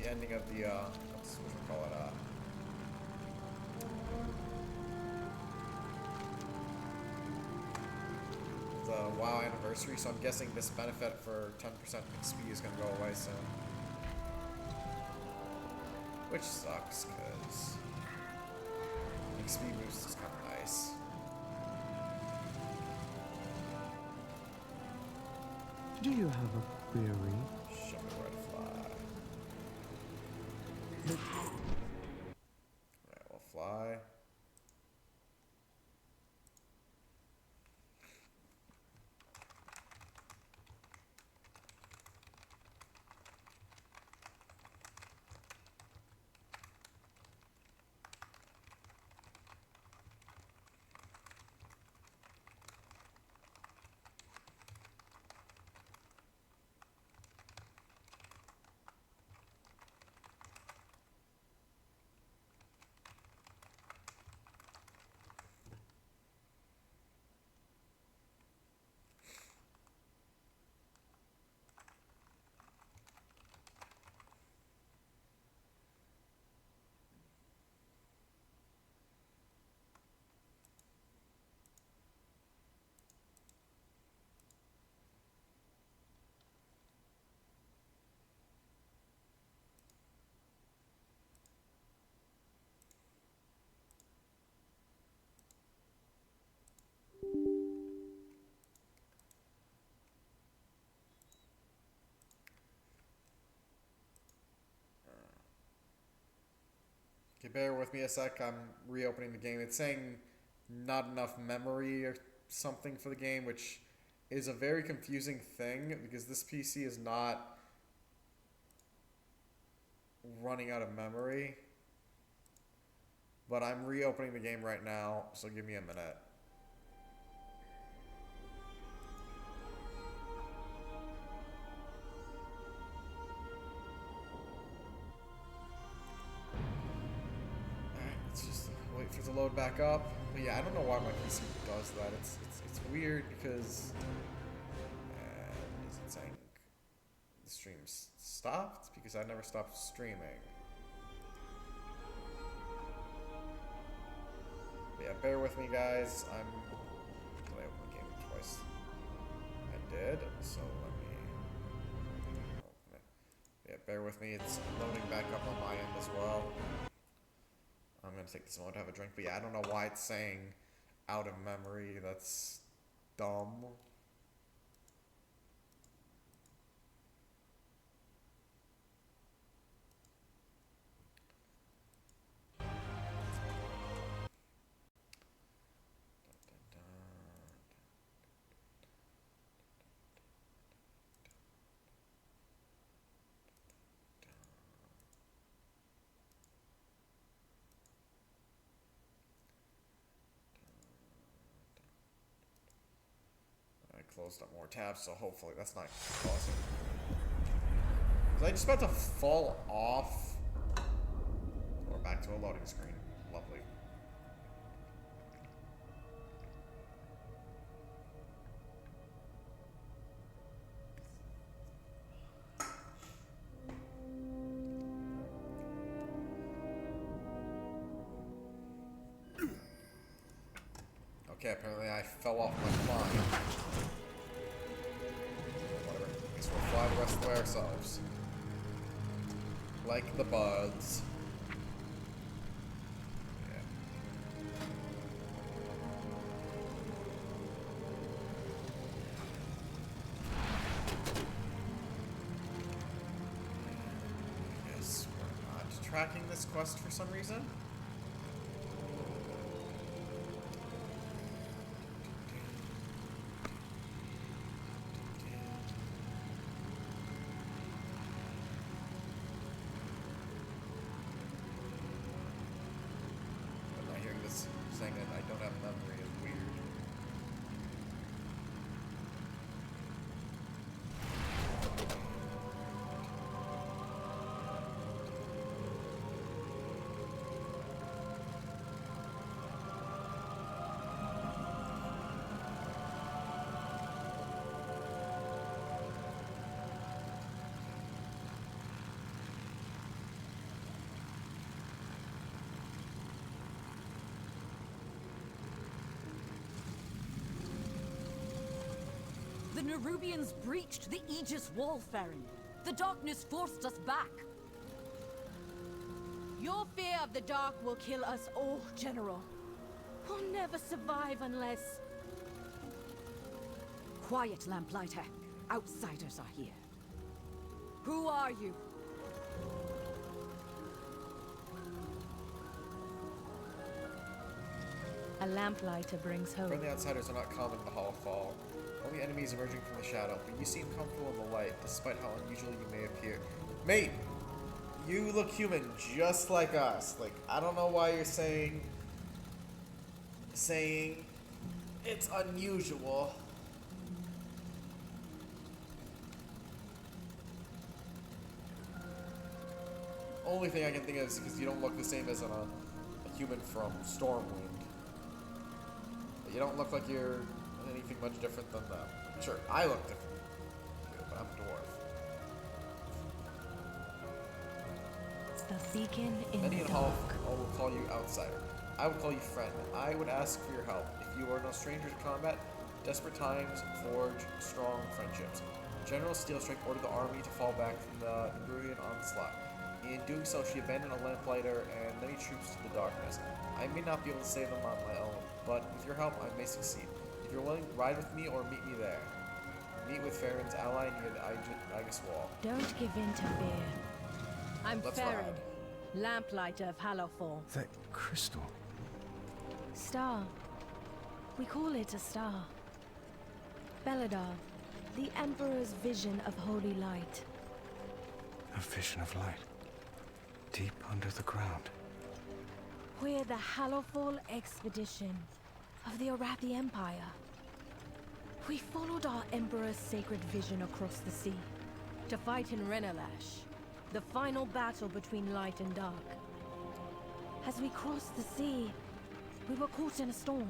the ending of the, what do we call it, the WoW anniversary, so I'm guessing this benefit for 10% XP is going to go away soon. Which sucks, because XP boost is kind of nice. Do you have a query? Show me where to fly. Alright, we'll fly. Okay, bear with me a sec. I'm reopening the game. It's saying not enough memory or something for the game, which is a very confusing thing because this PC is not running out of memory. But I'm reopening the game right now, so give me a minute. Let's just wait for it to load back up. But yeah, I don't know why my PC does that. It's weird because is it saying the stream stopped? Because I never stopped streaming. But yeah, bear with me, guys. Did I open the game twice? I did. So let me open it. Yeah, bear with me. It's loading back up on my end as well. I'm gonna take this moment to have a drink, but yeah, I don't know why it's saying out of memory. That's dumb. Closed up more tabs, so hopefully that's not causing. Was I just about to fall off? Or back to a loading screen. Lovely. Okay, apparently I fell off my climb. We'll fly the rest of the way ourselves. Like the buds. Yeah. I guess we're not tracking this quest for some reason. I'm not hearing this saying that I don't have memory is weird. The Nerubians breached the Aegis wall, Farron. The darkness forced us back. Your fear of the dark will kill us all, General. We'll never survive unless... Quiet, Lamplighter. Outsiders are here. Who are you? A lamplighter brings hope. Friendly outsiders are not common in the Hall of Fall. Only enemies emerging from the shadow, but you seem comfortable in the light, despite how unusual you may appear. Mate, you look human just like us. Like, I don't know why you're saying it's unusual. Only thing I can think of is because you don't look the same as a human from Stormwind. But you don't look like you're anything much different than them. Sure, I look different than you, but I'm a dwarf. The beacon in Many the in dark. Hall will call you outsider. I would call you friend. I would ask for your help. If you are no stranger to combat, desperate times forge strong friendships. General Steelstrike ordered the army to fall back from the Nerubian onslaught. In doing so, she abandoned a lamplighter and many troops to the darkness. I may not be able to save them on my own, but with your help, I may succeed. If you're willing, ride with me or meet me there. Meet with Farron's ally near the Aegis Wall. Don't give in to fear. I'm Let's Farron, ride. Lamplighter of Hallowfall. That crystal. Star. We call it a star. Beladar, the Emperor's vision of holy light. A vision of light. Deep under the ground. We're the Hallowfall expedition of the Arathi Empire. We followed our Emperor's sacred vision across the sea To fight in Renalash, the final battle between light and dark. As we crossed the sea, we were caught in a storm.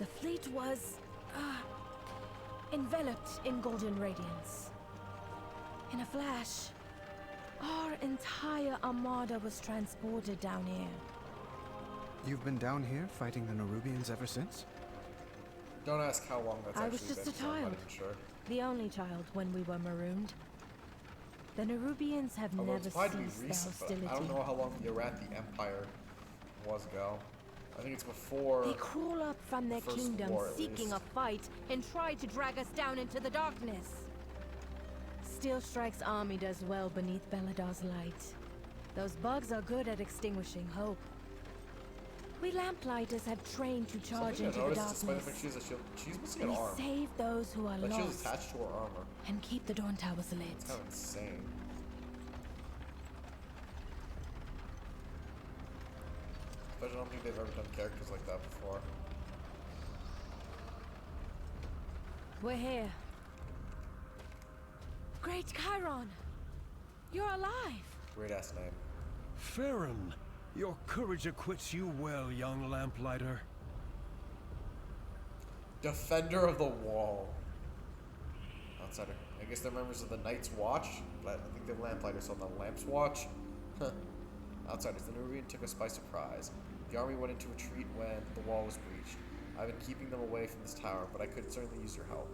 The fleet was, enveloped in golden radiance. In a flash, our entire armada was transported down here. You've been down here fighting the Nerubians ever since? Don't ask how long that's I actually was just been, a so I'm not child. even sure. The only child when we were marooned. The Nerubians have Although never it's probably ceased their recent, but hostility. I don't know how long the Arathi Empire was ago. I think it's before. They crawl up from their First kingdom War, at seeking least. a fight and try to drag us down into the darkness. Steelstrike's army does well beneath Beladar's light. Those bugs are good at extinguishing hope. We Lamplighters have trained to charge Something I into the noticed, despite the darkness. fact she has a shield, she's missing an We arm. save those who are Like she was lost attached to her armor. and keep the Dawn Towers lit. It's kind of insane. But I don't think they've ever done characters like that before. We're here. Great Chiron! You're alive! Weird ass name. Farron, your courage acquits you well, young lamplighter. Defender of the Wall. Outsider. I guess they're members of the Night's Watch, but I think they're Lamplighters on the Lamp's Watch. Outsiders. The Nerubian took us by surprise. The army went into retreat when the wall was breached. I've been keeping them away from this tower, but I could certainly use your help.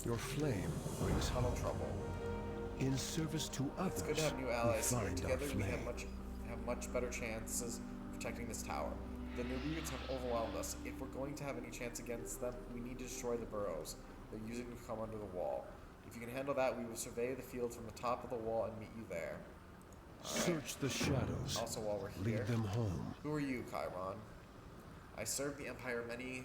Your flame brings Tunnel trouble. in service to others. It's good to have new who allies here. find Together our we flame. have much better chances of protecting this tower. The Nerubians have overwhelmed us. If we're going to have any chance against them, we need to destroy the burrows they're using to come under the wall. If you can handle that, we will survey the field from the top of the wall and meet you there. Search the shadows. Also, while we're Lead here, them home. who are you, Chiron? I served the Empire many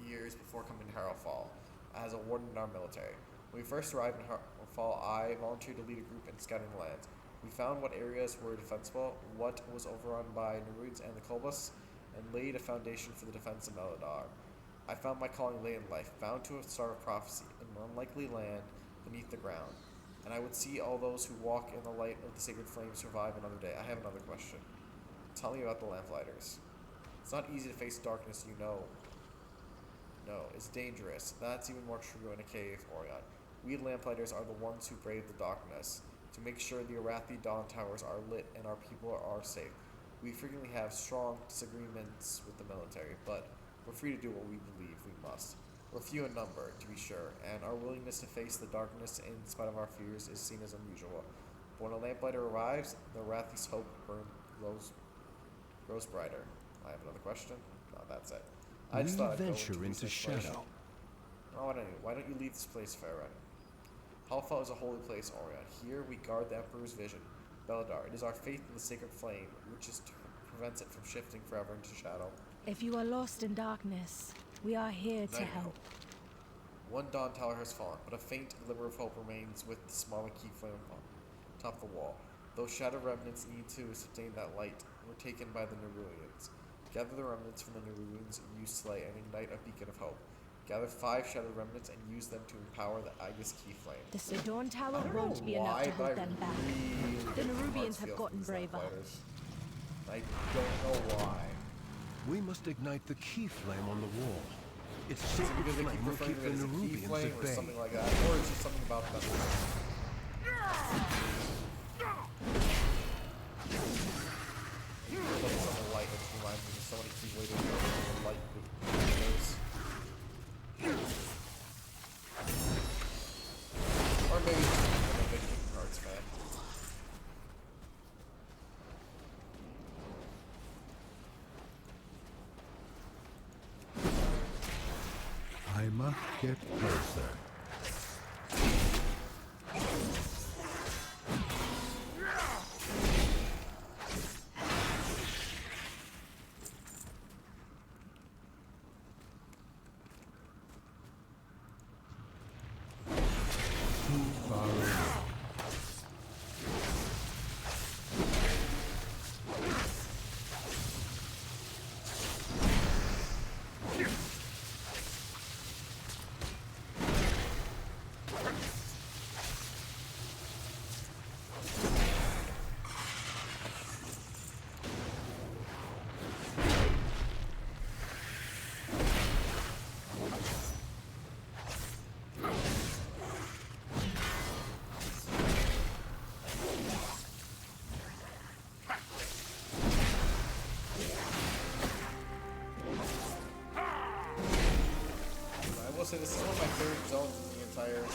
years before coming to Harrowfall as a warden in our military. When we first arrived in Harrowfall, I volunteered to lead a group in scouting the lands. We found what areas were defensible, what was overrun by Neruids and the Kolbus, and laid a foundation for the defense of Meladar. I found my calling lay in life, bound to a star of prophecy, in an unlikely land beneath the ground. And I would see all those who walk in the light of the sacred flame survive another day. I have another question. Tell me about the Lamplighters. It's not easy to face darkness, you know. No, it's dangerous. That's even more true in a cave, Orion. We Lamplighters are the ones who brave the darkness, to make sure the Arathi Dawn Towers are lit and our people are safe. We frequently have strong disagreements with the military, but we're free to do what we believe we must. We're few in number, to be sure, and our willingness to face the darkness in spite of our fears is seen as unusual. But when a Lamplighter arrives, the Arathi's hope grows brighter. I have another question? No, that's it. I just thought I'd venture into shadow. Oh, why don't you leave this place, Farah? Hellfall is a holy place, Orion. Here we guard the Emperor's vision. Beladar, it is our faith in the sacred flame, which prevents it from shifting forever into shadow. If you are lost in darkness, we are here to help. One Dawn Tower has fallen, but a faint glimmer of hope remains with the smaller key flame on top of the wall. Those shadow remnants need to sustain that light were taken by the Neruians. Gather the remnants from the Neruians you slay and ignite a beacon of hope. Gather 5 shadow remnants and use them to empower the Agus key flame. The Sidon Tower won't be enough to hold them back. The Nerubians have gotten braver. I don't know why. We must ignite the key flame on the wall. It's sacred because they flame keep will referring keep to the it as a key Nerubians flame at or bay. something like that, or it's just something about them. Focus on the light, which reminds me of somebody keep waiting for the light goes. Or maybe I'm a big Kingdom Hearts fan. I must get closer. Too far away. Say this is one of my favorite zones in the entire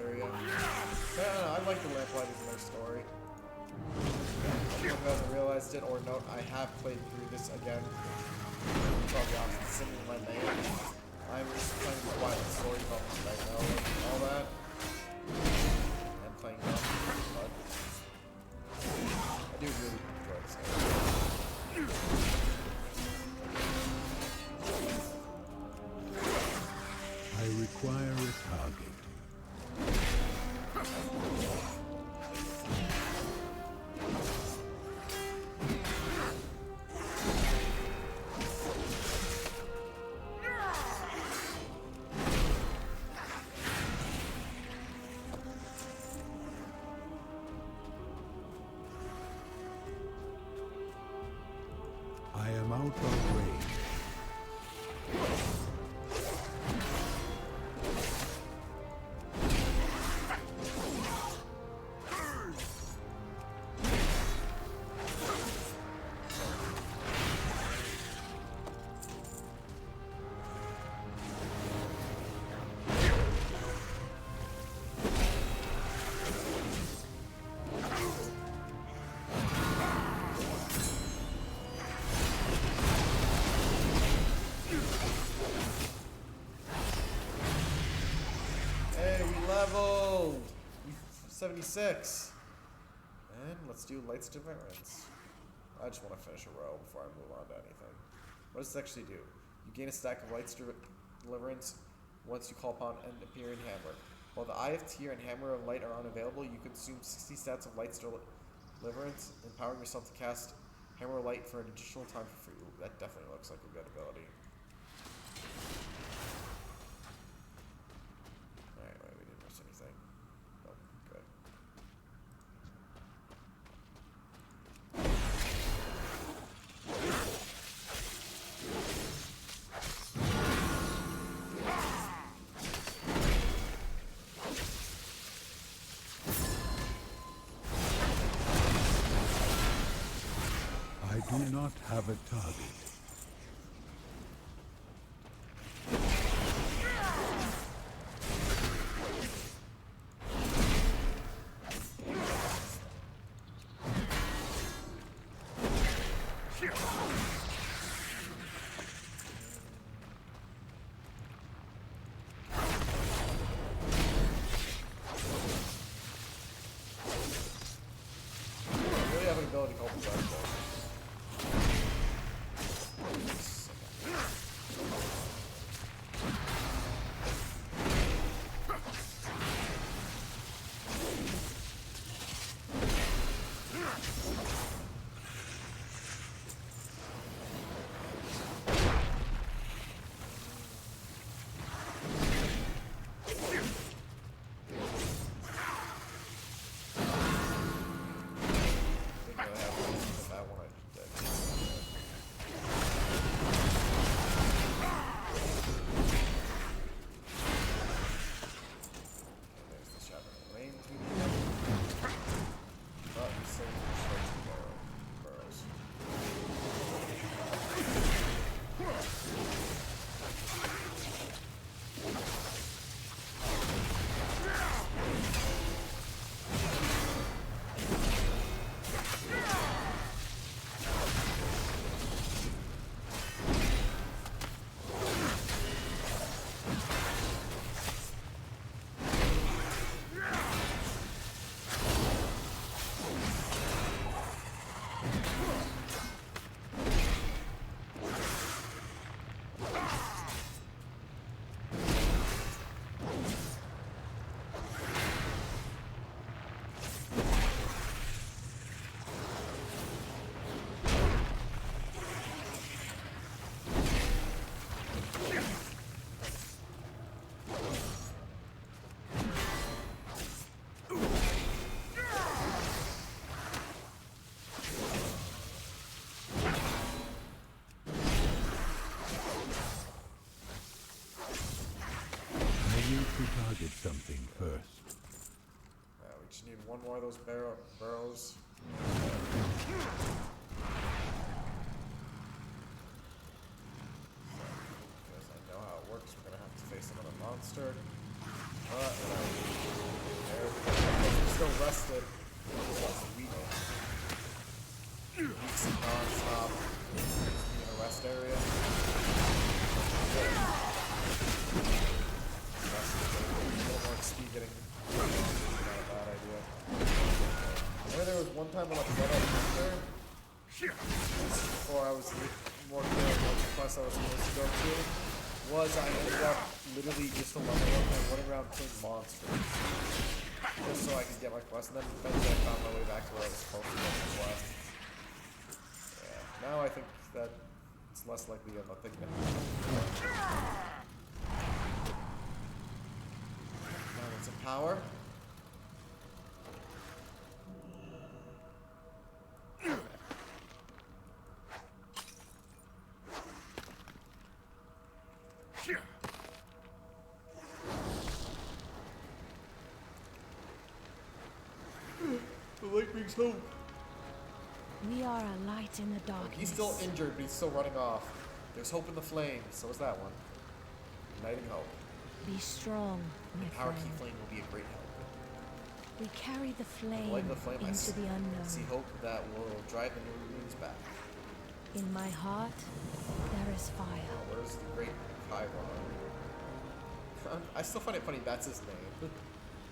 area. I don't know, I like the Lamplighters in their story. If you haven't realized it or not, I have played through this again. Probably honestly sitting in my name. I'm just trying to find the story about what I know and all that. And playing them, but I do really enjoy this game. I require a target. I am out of range. Hey, we leveled! 76. And let's do Lights Deliverance. I just want to finish a row before I move on to anything. What does this actually do? You gain a stack of Lights Deliverance once you call upon an appearing hammer. While the Eye of Tyr and Hammer of Light are unavailable, you consume 60 stats of Lights Deliverance, empowering yourself to cast Hammer of Light for an additional time for free. Ooh, that definitely looks like a good ability. Alright, wait, we didn't miss anything. Oh, good. I do not have a target. I really have an ability called the Black Bolt. Target something first. We just need one more of those barrels. Because I know how it works, we're gonna have to face another monster. There we go. We're still rested. Weeks non-stop. Just be in a rest area. Speed getting not a bad idea. I remember there was one time when I played out there before I was more clear on what quest I was supposed to go to, was I ended up literally just a level up and running around killing monsters. Just so I could get my quest, and then eventually I found my way back to where I was supposed to get the quest. Yeah. Now I think that it's less likely of a thing to happen. Some power. The light brings hope. We are a light in the darkness. He's still injured, but he's still running off. There's hope in the flames. So is that one. Igniting hope. Be strong, my Power friend. key flame will be a great help. We carry the flame, Light the flame, into the unknown. See hope that will drive the new runes back. In my heart, there is fire. Oh, where's the great Chiron? I still find it funny that's his name.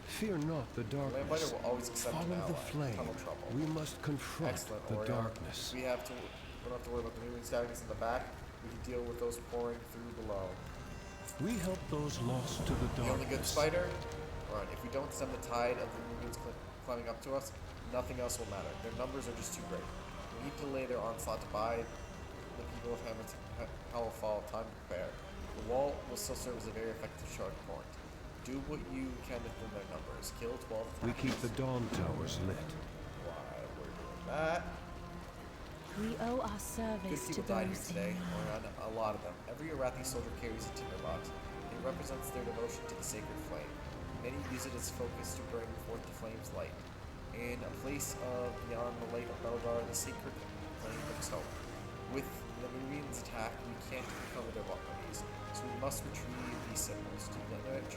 Fear not the Lamplighter darkness. will always accept Follow an ally. the flame. Tunnel trouble. We must confront Excellent, the Orion. darkness. We don't have to worry about the moving scavengers in the back. We can deal with those pouring through below. We help those lost to the The only good darkness. spider? Alright, if we don't stem the tide of the movements climbing up to us, nothing else will matter. Their numbers are just too great. We need to delay their onslaught to buy the people of Hellfall time to prepare. The wall will still serve as a very effective choke point. Do what you can to thin their numbers. Kill 12 times. We keep the dawn towers lit. While we're doing that, We owe our good service to people died here those today, in or a lot of them. Every Arathi soldier carries a tinderbox. It represents their devotion to the sacred flame. Many use it as focus to bring forth the flame's light. In a place beyond the light of Belgar, the sacred flame brings hope. With the Mirians attack, we can't recover their bodies, so we must retrieve these symbols to commemorate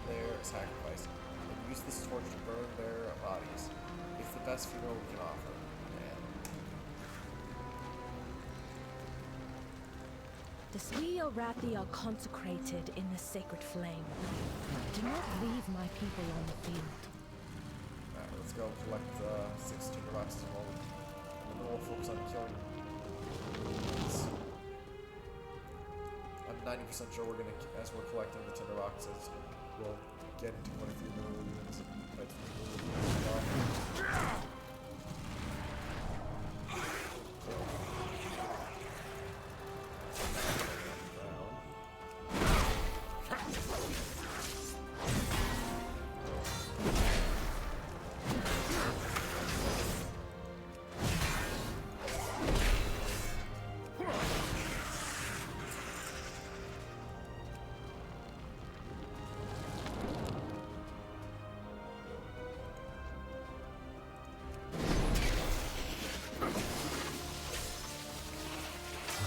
their sacrifice, and use this torch to burn their bodies. It's the best funeral we can offer. The three Arathi are consecrated in the sacred flame. Do not leave my people on the field. Alright, let's go collect 6 tinderboxes and we'll focus on killing these. I'm 90% sure we're gonna, as we're collecting the tinderboxes, we'll get into quite a few millions.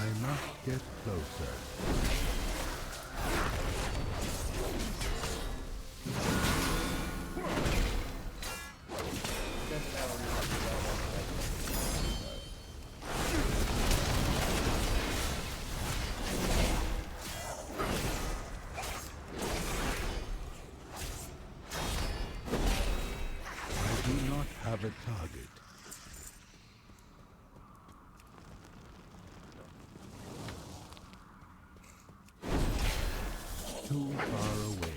I must get closer. I do not have a target. Too far away.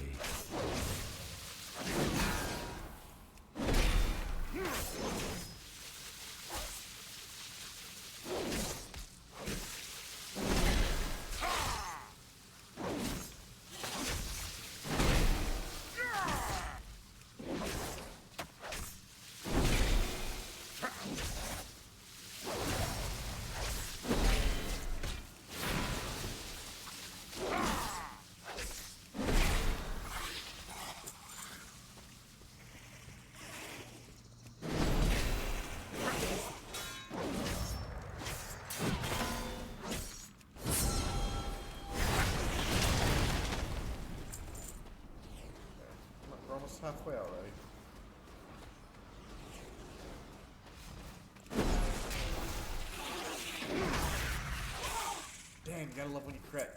We're almost halfway already. Damn, you gotta love when you crit.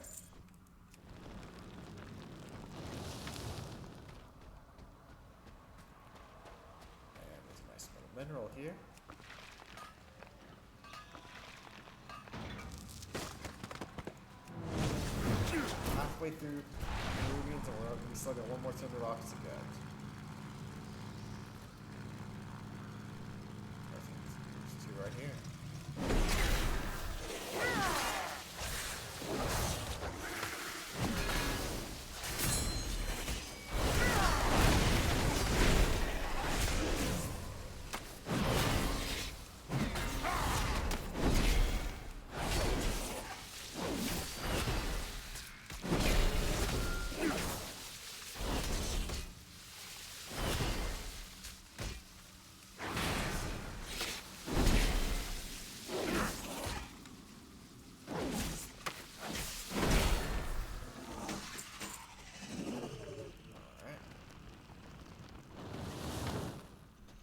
And there's a nice little mineral here. Halfway through Peruvians, and we still got one more tinderbox to get. I think there's 2 right here.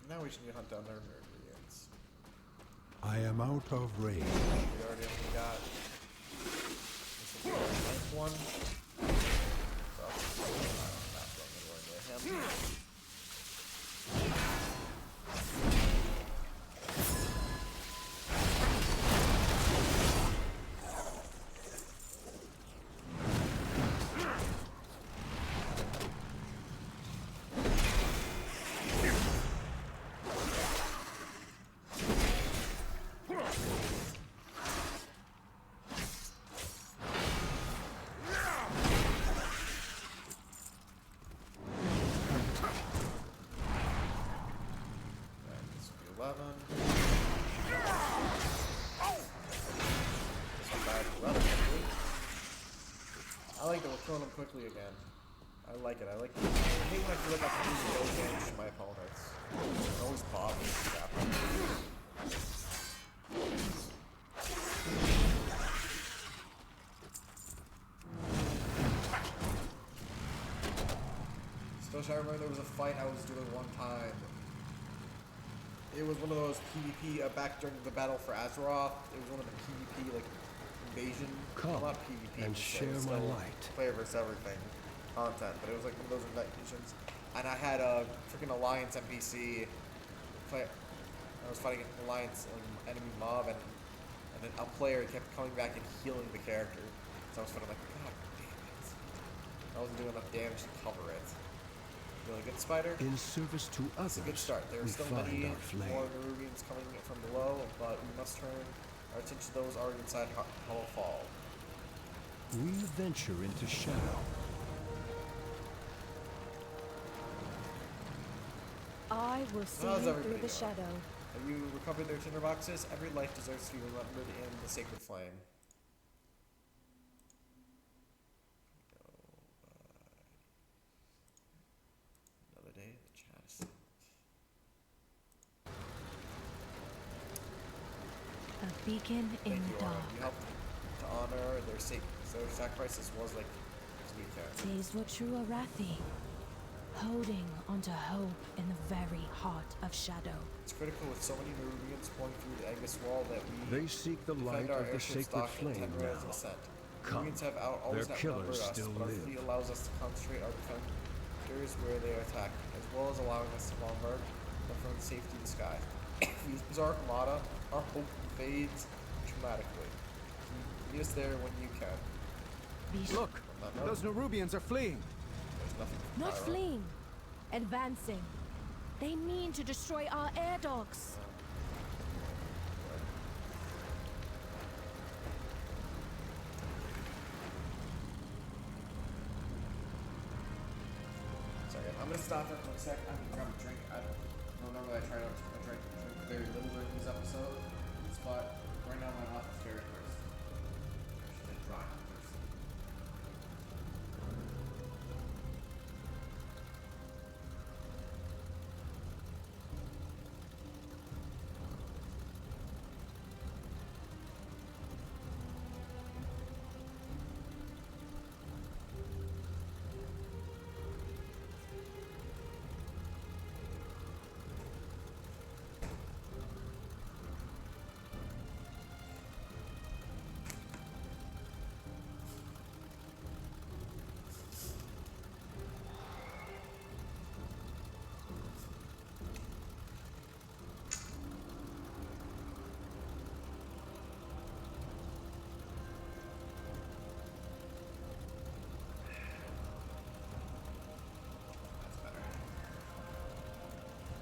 Now we should hunt down their Mirians. I am out of range. We already only got this will be our 9th one. So, not going anywhere near him. died relatively. I like that we're killing them quickly again. I like it. I hate when I feel like I have to do no damage to my opponents. It always bothers me that. Still, I remember there was a fight I was doing one time. It was one of those PvP back during the battle for Azeroth. It was one of the PvP like invasion. Come not PvP. and share my light. Player versus everything content, but it was like one of those invasions. And I had a freaking Alliance NPC. I was fighting an Alliance enemy mob, and then a player kept coming back and healing the character. So I was fighting like, God damn it! I wasn't doing enough damage to cover it. Really good, Spider. In service to others, it's a good start. There are still many more Nerubians coming from below, but we must turn our attention to those already inside Hollow Fall. We venture into shadow. I will see you through the shadow. Have you recovered their tinderboxes? Every life deserves to be remembered in the sacred flame. Another day, the chat is A beacon in the dark. You helped to honor their sacrifices was like as we can. Days were true Arathi, holding onto hope in the very heart of shadow. It's critical with so many Nerubians pouring through the Aegis wall that they seek the light of the sacred flame now. Come, always their killers still but our live. fleet allows us to concentrate our defenders where they attack, as well as allowing us to bombard them from safety in the sky. These are Armada, our hope fades dramatically. Meet us there when you can. Look, those Nerubians are fleeing. There's nothing. Not fleeing, advancing. They mean to destroy our air dogs. Sorry, I'm gonna stop for a quick sec. I'm gonna grab a drink. I don't normally I drink very little during these episodes, but right now my mouth is very thirsty. I should dry.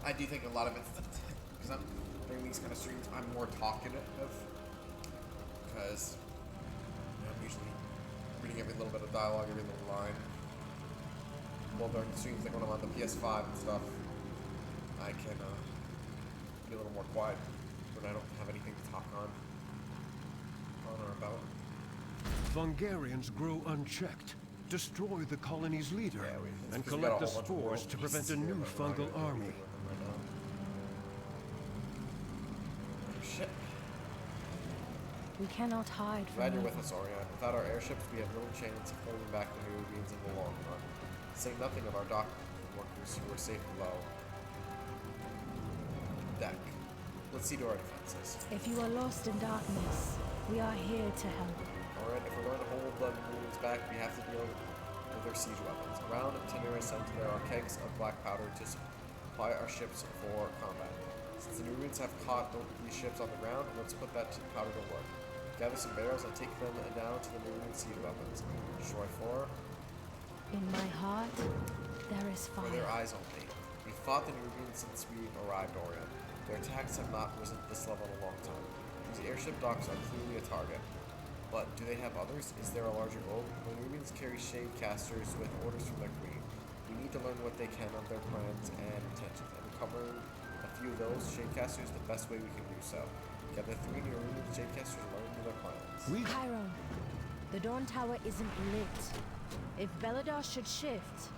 I do think a lot of it's because I'm during these kind of streams I'm more talkative because I'm usually reading every little bit of dialogue, every little line. Well, during the streams, like when I'm on the PS5 and stuff, I can be a little more quiet when I don't have anything to talk on or about. Hungarians grow unchecked. Destroy the colony's leader and collect the spores to prevent a new fungal army. Shit. We cannot hide from Glad you're evil. with us, Orion. Without our airships, we have little chance of holding back the Nerubians in the long run. Say nothing of our dock workers who are safe below deck. Let's see to our defenses. If you are lost in darkness, we are here to help. Alright, if we're going to hold the Nerubians back, we have to deal with their siege weapons. Around Tenerife Center, there are kegs of black powder to supply our ships for combat. Since the Nerubians have caught these ships on the ground, let's put that powder to work. Gather some barrels and take them down to the Nerubian siege weapons. Destroy 4. In my heart, there is fire. For their eyes only. We fought the Nerubians since we arrived, Orion. Their attacks have not risen to this level in a long time. These airship docks are clearly a target. But do they have others? Is there a larger goal? The Nerubians carry shade casters with orders from their queen. We need to learn what they can of their plans and intentions, and recovering a few of those shade casters the best way we can do so. Gather 3 Nerubian shade casters and learn their plans. Chiron, the Dawn Tower isn't lit. If Beladar should shift...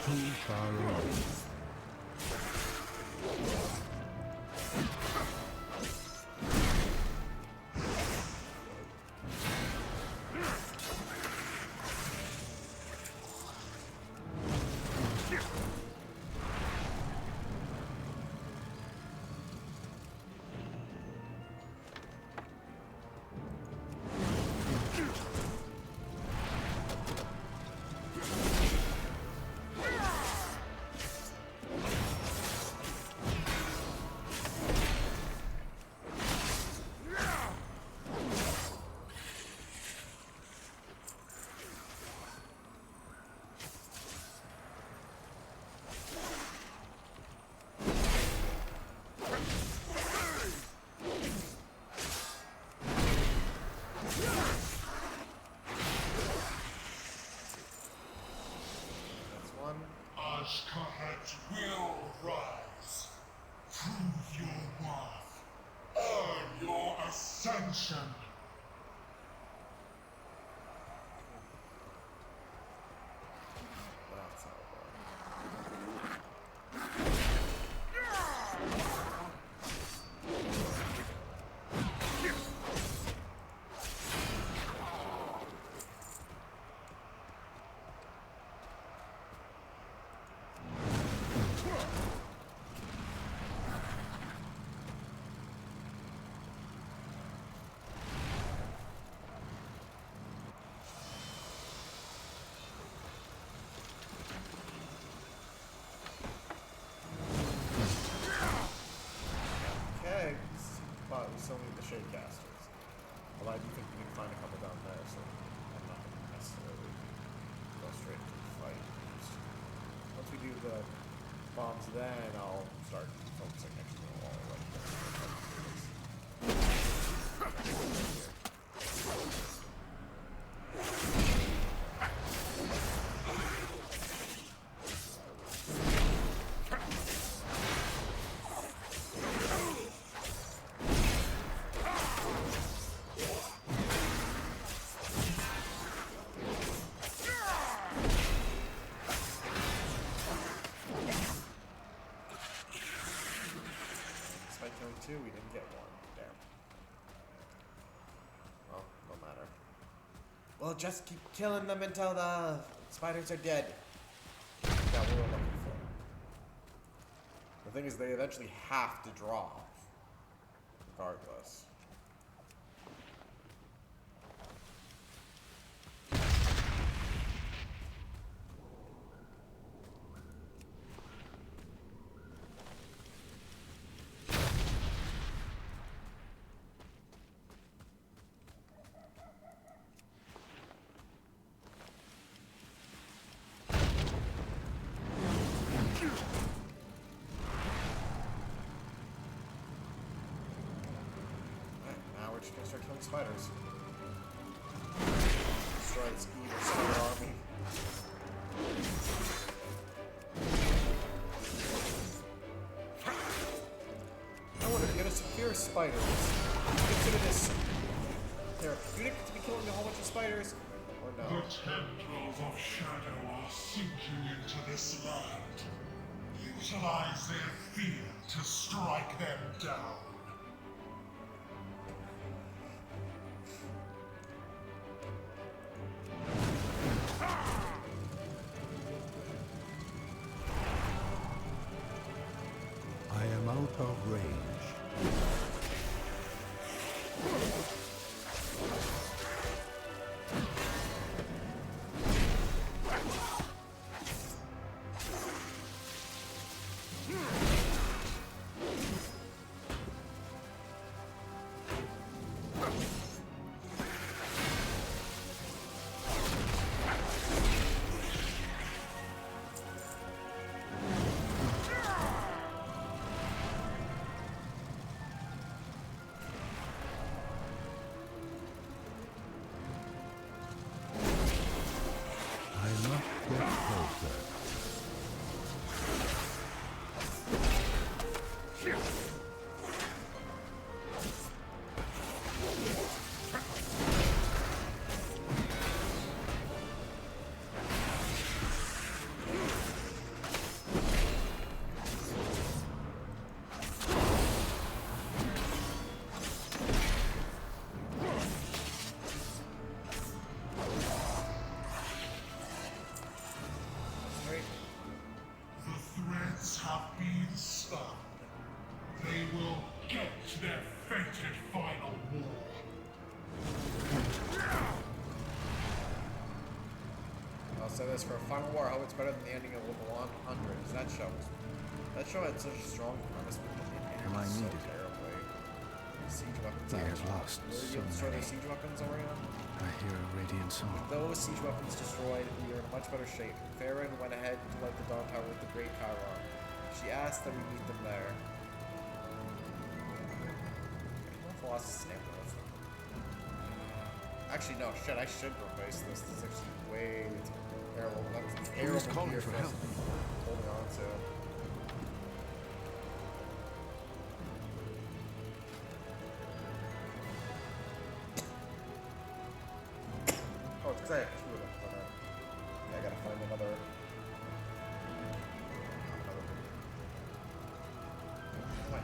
Too far away. Ashkahet will rise. Prove your worth. Earn your ascension. still need the shade casters. Although I do think we can find a couple down there, so I'm not going to necessarily go straight to the fight. Once we do the bombs, then I'll start focusing next to the wall. We didn't get one. Damn. Well, no matter. We'll just keep killing them until the spiders are dead. That's what we're looking for. The thing is, they eventually have to drop. Regardless. We're just gonna start killing spiders. Destroy this evil spider army. I wonder, get us fear spiders. Do you consider this therapeutic to be killing a whole bunch of spiders? Or no? The tendrils of shadow are sinking into this land. Utilize their fear to strike them down. I am out of range. spoilers for a Final War. I hope it's better than the ending of level 100. That show had such a strong premise, but it Am I ended so needed? terribly. Siege weapons. We have lost Were so you able to destroy many. their siege weapons, Orion? I hear a radiant song. With those siege weapons destroyed, we are in much better shape. Farron went ahead to light the Dawn Tower with the Great Chiron. She asked that we meet them there. I lost a stamp with them. Actually, no, shit, I should replace this. This is actually way terrible. That was a terrible calling gear for us help? to be holding on to. Oh, it's because I have two of them. But, yeah, I gotta find another. Anyway.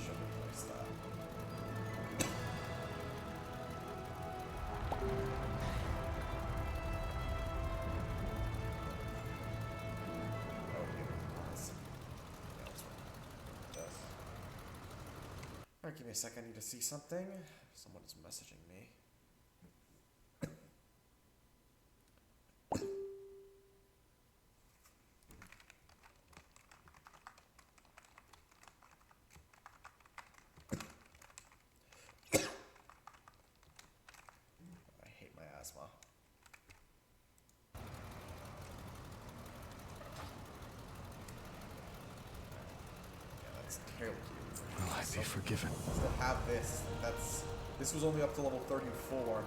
Should replace that. Alright, give me a second. I need to see something. Someone is messaging me. I hate my asthma. Yeah, that's terrible. Will I be forgiven? To have this, this was only up to level 34.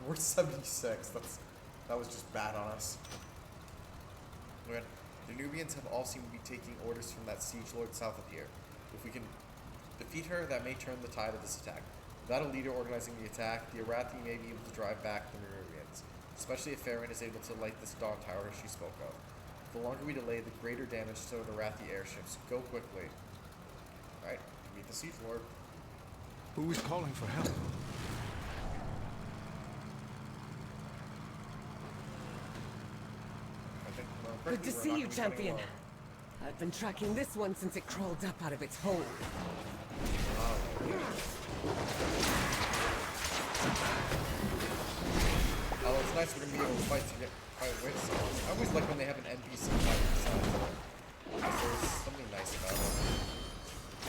We're 76. That was just bad on us. Okay. The Nubians have all seemed to be taking orders from that siege lord south of here. If we can defeat her, that may turn the tide of this attack. Without a leader organizing the attack, the Arathi may be able to drive back the Nubians, especially if Farron is able to light this Dawn Tower she spoke of. The longer we delay, the greater damage to the Arathi airships. Go quickly. Alright, meet the siege lord. Who is calling for help? Good to see you, champion. I've been tracking this one since it crawled up out of its hole. Oh, it's nice we're gonna be able to fight with someone. I always like when they have an NPC fight beside them. There's something nice about it.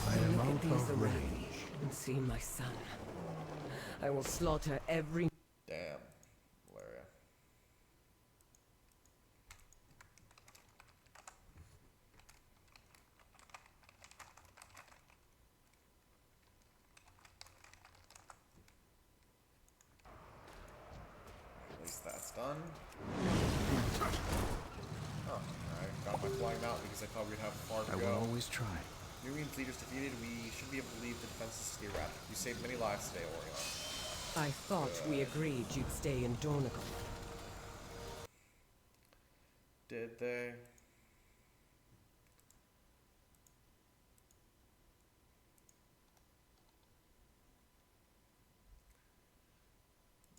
I am Look at out these of around range. me and see my son. I will slaughter every... Damn, Valeria. At least that's done. Oh, I got my flying mount because I thought we'd have far to I go. will always try. Nubians leaders defeated, we should be able to leave the defenses to the Arathi. You saved many lives today, Orion. I thought we agreed you'd stay in Dornigal. Did they?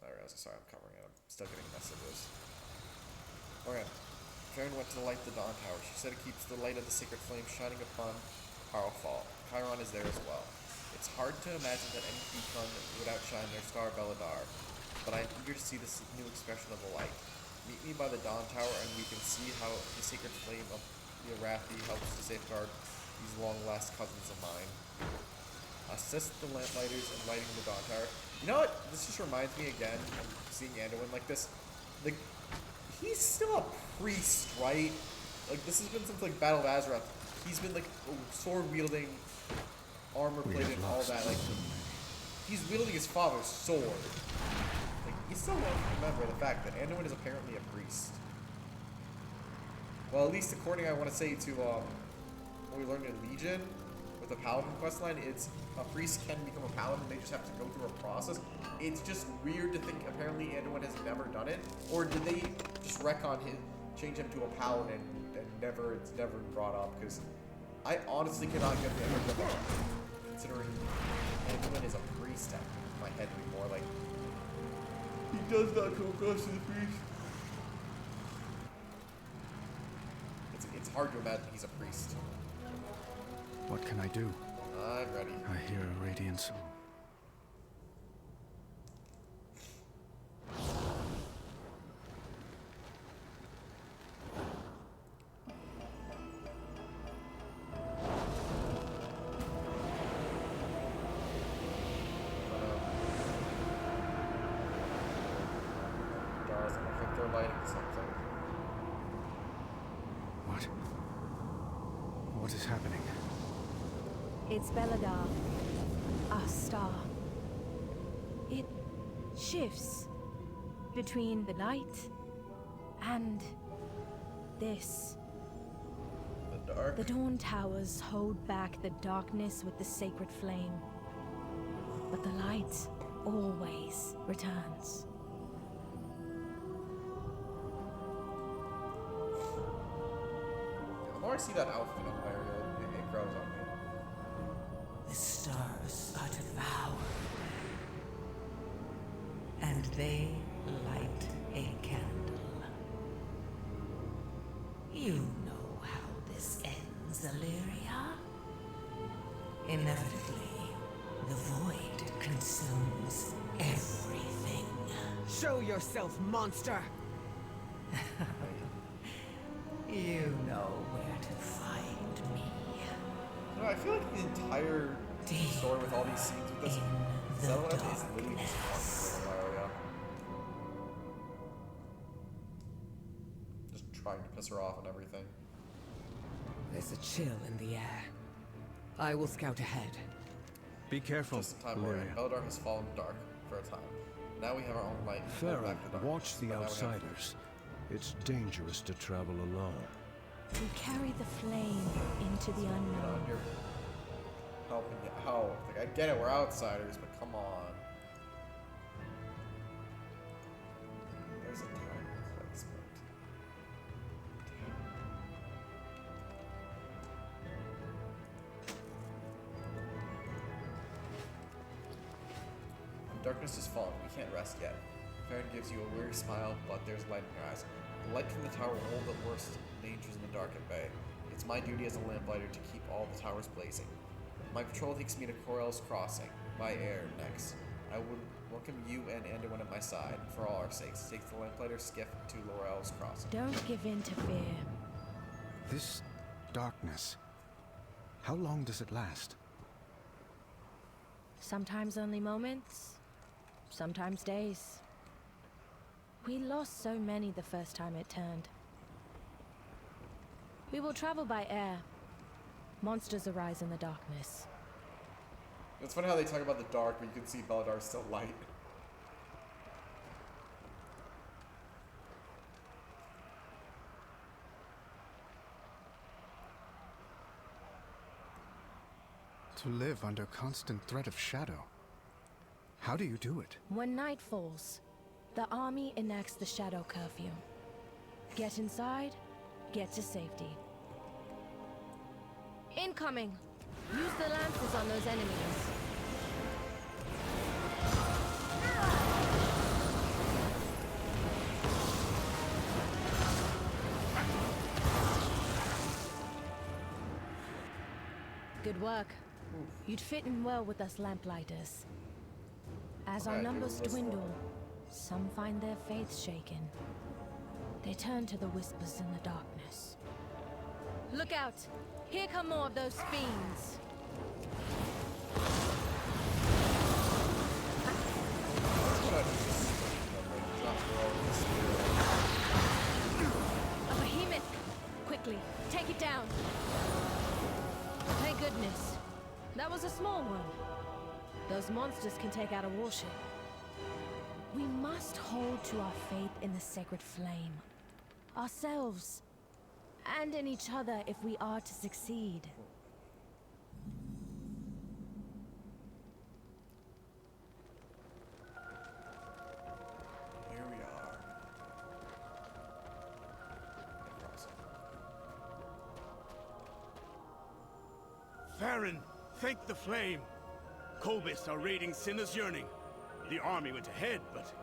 Alright, sorry, I'm covering it. I'm still getting messages. Okay. Farron went to light the Dawn Tower. She said it keeps the light of the sacred flame shining upon Powerfall. Chiron is there as well. It's hard to imagine that any beacon would outshine their star Beladar, but I'm eager to see this new expression of the light. Meet me by the Dawn Tower and we can see how the sacred flame of the Arathi helps to safeguard these long-lost cousins of mine. Assist the lamplighters in lighting the Dawn Tower. You know what? This just reminds me again of seeing Anduin like this. Like, he's still a priest, right? Like, this has been since, like, Battle of Azeroth. He's been, like, sword-wielding, armor-plated, and all that. Like, he's wielding his father's sword. Like, you still won't remember the fact that Anduin is apparently a priest. Well, at least according, I want to say, to, what we learned in Legion, with the Paladin questline, it's a priest can become a Paladin, they just have to go through a process. It's just weird to think apparently Anduin has never done it, or did they just retcon him, change him to a Paladin, and it's never brought up, because I honestly cannot get the image of it, considering Anduin is a priest in my head anymore. Like, He does not come across to the priest. It's hard to imagine he's a priest. What can I do? I'm ready. I hear a radiance. What is happening? It's Belladar, our star. It shifts between the light and this. The dark? The Dawn Towers hold back the darkness with the sacred flame. But the light always returns. The more I see that outfit on Mario, it grows on me. The stars are devoured, and they light a candle. You know how this ends, Illyria. Inevitably, the void consumes everything. Show yourself, monster! You know where to find me. No, I feel like the entire story with all these scenes with this Zelda is literally just fun for Mario. Just trying to piss her off and everything. There's a chill in the air. I will scout ahead. Be careful, Just in time, Illyria. Beldar has fallen dark for a time. Now we have our own light. Farron, watch the outsiders. It's dangerous to travel alone. We carry the flame into the unknown. You're helping you out. Like, I get it, we're outsiders, but come on. There's a time replacement. Darkness has fallen. We can't rest yet. Farron gives you a weary smile, but there's light in your eyes. The light from the tower will hold the worst dangers in the dark at bay. It's my duty as a lamplighter to keep all the towers blazing. My patrol takes me to Corel's Crossing, by air, next. I would welcome you and Anduin at my side, for all our sakes. Take the lamplighter skiff to Laurel's Crossing. Don't give in to fear. This darkness, how long does it last? Sometimes only moments, sometimes days. We lost so many the first time it turned. We will travel by air. Monsters arise in the darkness. It's funny how they talk about the dark, but you can see Beladar's still light. To live under constant threat of shadow. How do you do it? When night falls, the army enacts the shadow curfew. Get inside, get to safety. Incoming! Use the lances on those enemies. Good work. You'd fit in well with us lamplighters. As our numbers dwindle, some find their faith shaken. They turn to the whispers in the darkness. Look out! Here come more of those fiends! A behemoth! Quickly, take it down! Thank goodness. That was a small one. Those monsters can take out a warship. We must hold to our faith in the sacred flame. Ourselves. And in each other if we are to succeed. Here we are. Farron, thank the flame. Kobis are raiding Cinna's yearning. The army went ahead, but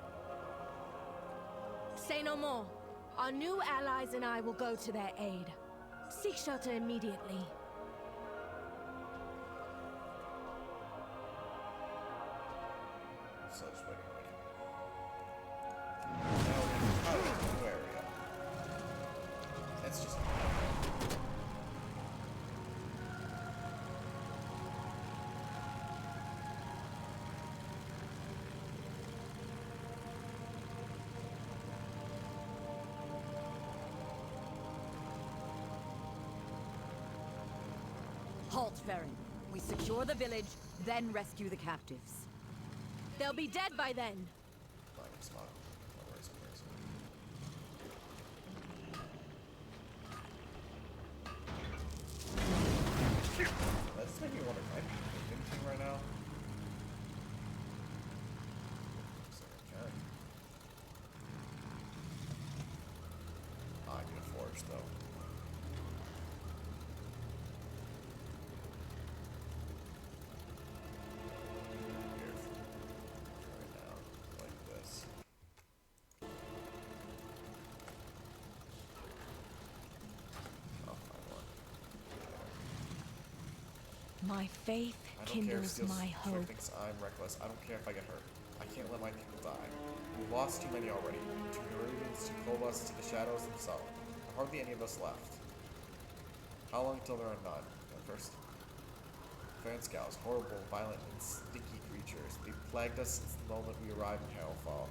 Say no more. Our new allies and I will go to their aid. Seek shelter immediately. So just waiting. Now we're in a new area. It's just. Halt, Farron. We secure the village, then rescue the captives. They'll be dead by then. Fine, it's fine. No worries, no worries. That's making me wonder, can I do anything right now? Looks like I can. Ah, I need a forge though. My faith kindles my hope. Thinks I'm reckless. I don't care if I get hurt. I can't let my people die. We've lost too many already. Too many ravens, too Kobus, to the shadows themselves. There are hardly any of us left. How long until there are none? First, Fan Scows, horrible, violent, and stinky creatures. They've plagued us since the moment we arrived in Harrowfall.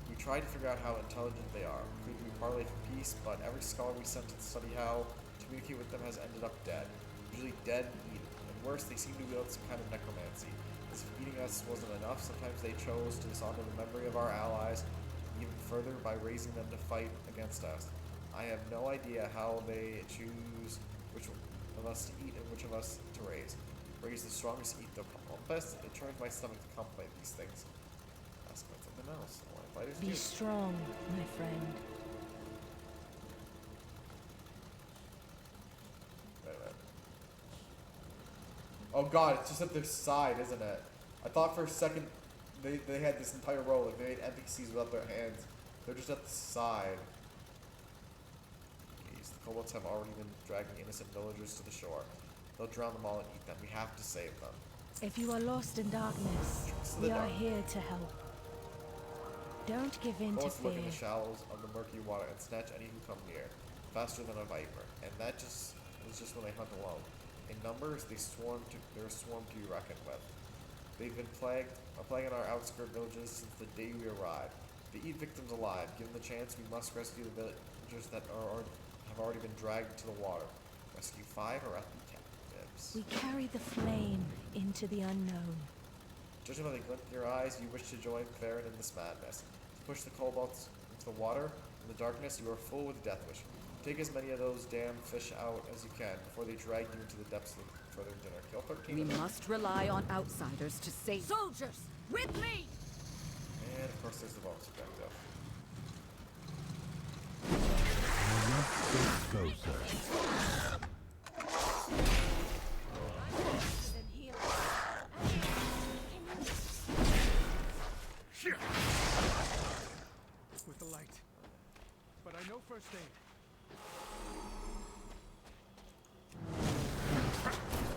We tried to figure out how intelligent they are. Could we parley for peace? But every scholar we sent to study how to communicate with them has ended up dead. Usually dead and eaten. Worse, they seem to wield some kind of necromancy. As if eating us wasn't enough, sometimes they chose to dishonor the memory of our allies even further by raising them to fight against us. I have no idea how they choose which of us to eat and which of us to raise. Raise the strongest, eat the best. It turns my stomach to contemplate these things. Ask about something else. I want to fighters Be strong, my friend. Oh god, it's just at their side, isn't it? I thought for a second they had this entire row, like they had NPCs without their hands. They're just at the side. Jeez, the kobolds have already been dragging innocent villagers to the shore. They'll drown them all and eat them. We have to save them. If you are lost in darkness, we are here to help. Don't give in to fear. Look in the shallows of the murky water and snatch any who come near, faster than a viper. And that is just when they hunt alone. In numbers, they're a swarm to be reckoned with. They've been a plague in our outskirt villages since the day we arrived. They eat victims alive. Given the chance, we must rescue the villagers that have already been dragged to the water. Rescue 5 or else be captives. We carry the flame into the unknown. Judging by the glint in your eyes, you wish to join Farron in this madness. To push the kobolds into the water, in the darkness, you are full with death wish. Take as many of those damn fish out as you can before they drag you into the depths for their dinner. Kill 13 We of them. must rely on outsiders to save. Soldiers, with me! And of course there's the bonus objective. I must get closer. With the light. But I know first aid.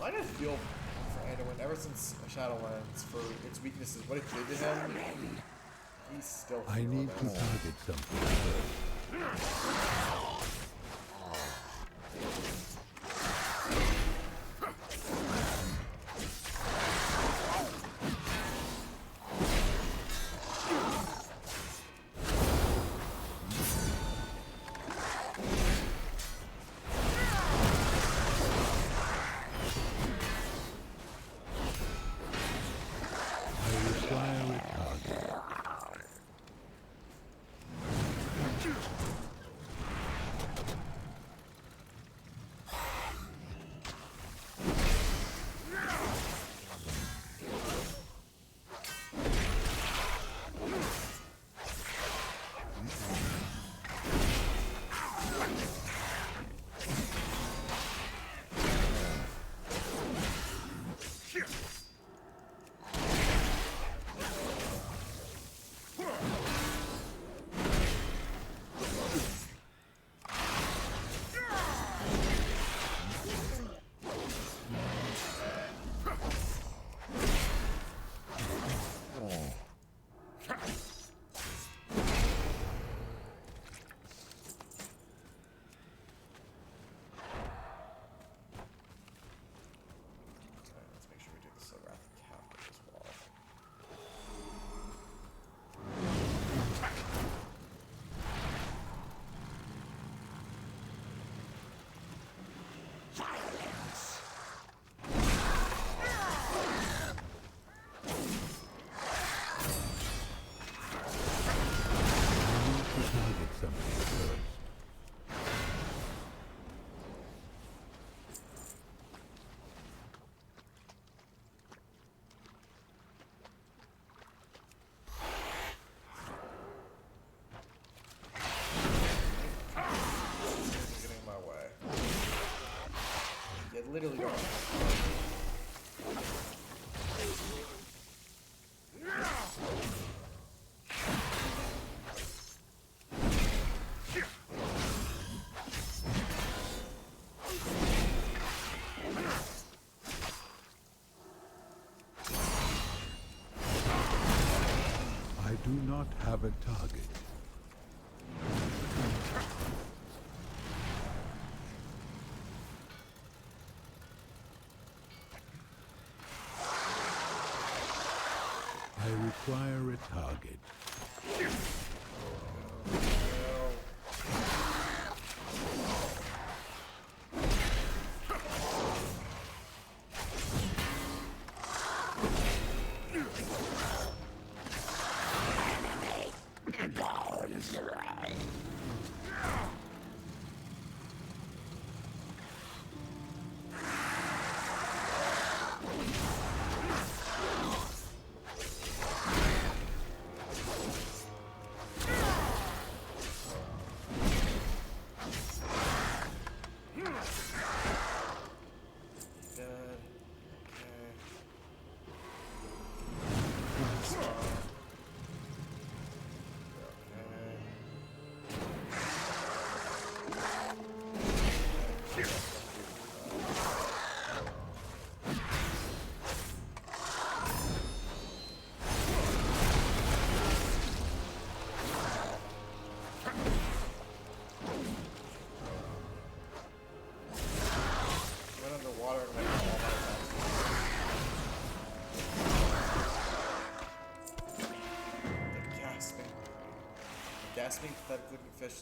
I just feel for Anduin ever since Shadowlands for its weaknesses, what it did to him. He's still. I need to target something first. Violence. Target something first. Getting in my way. You literally don't. I do not have a target. I require a target. Gasping, pathetic-looking fish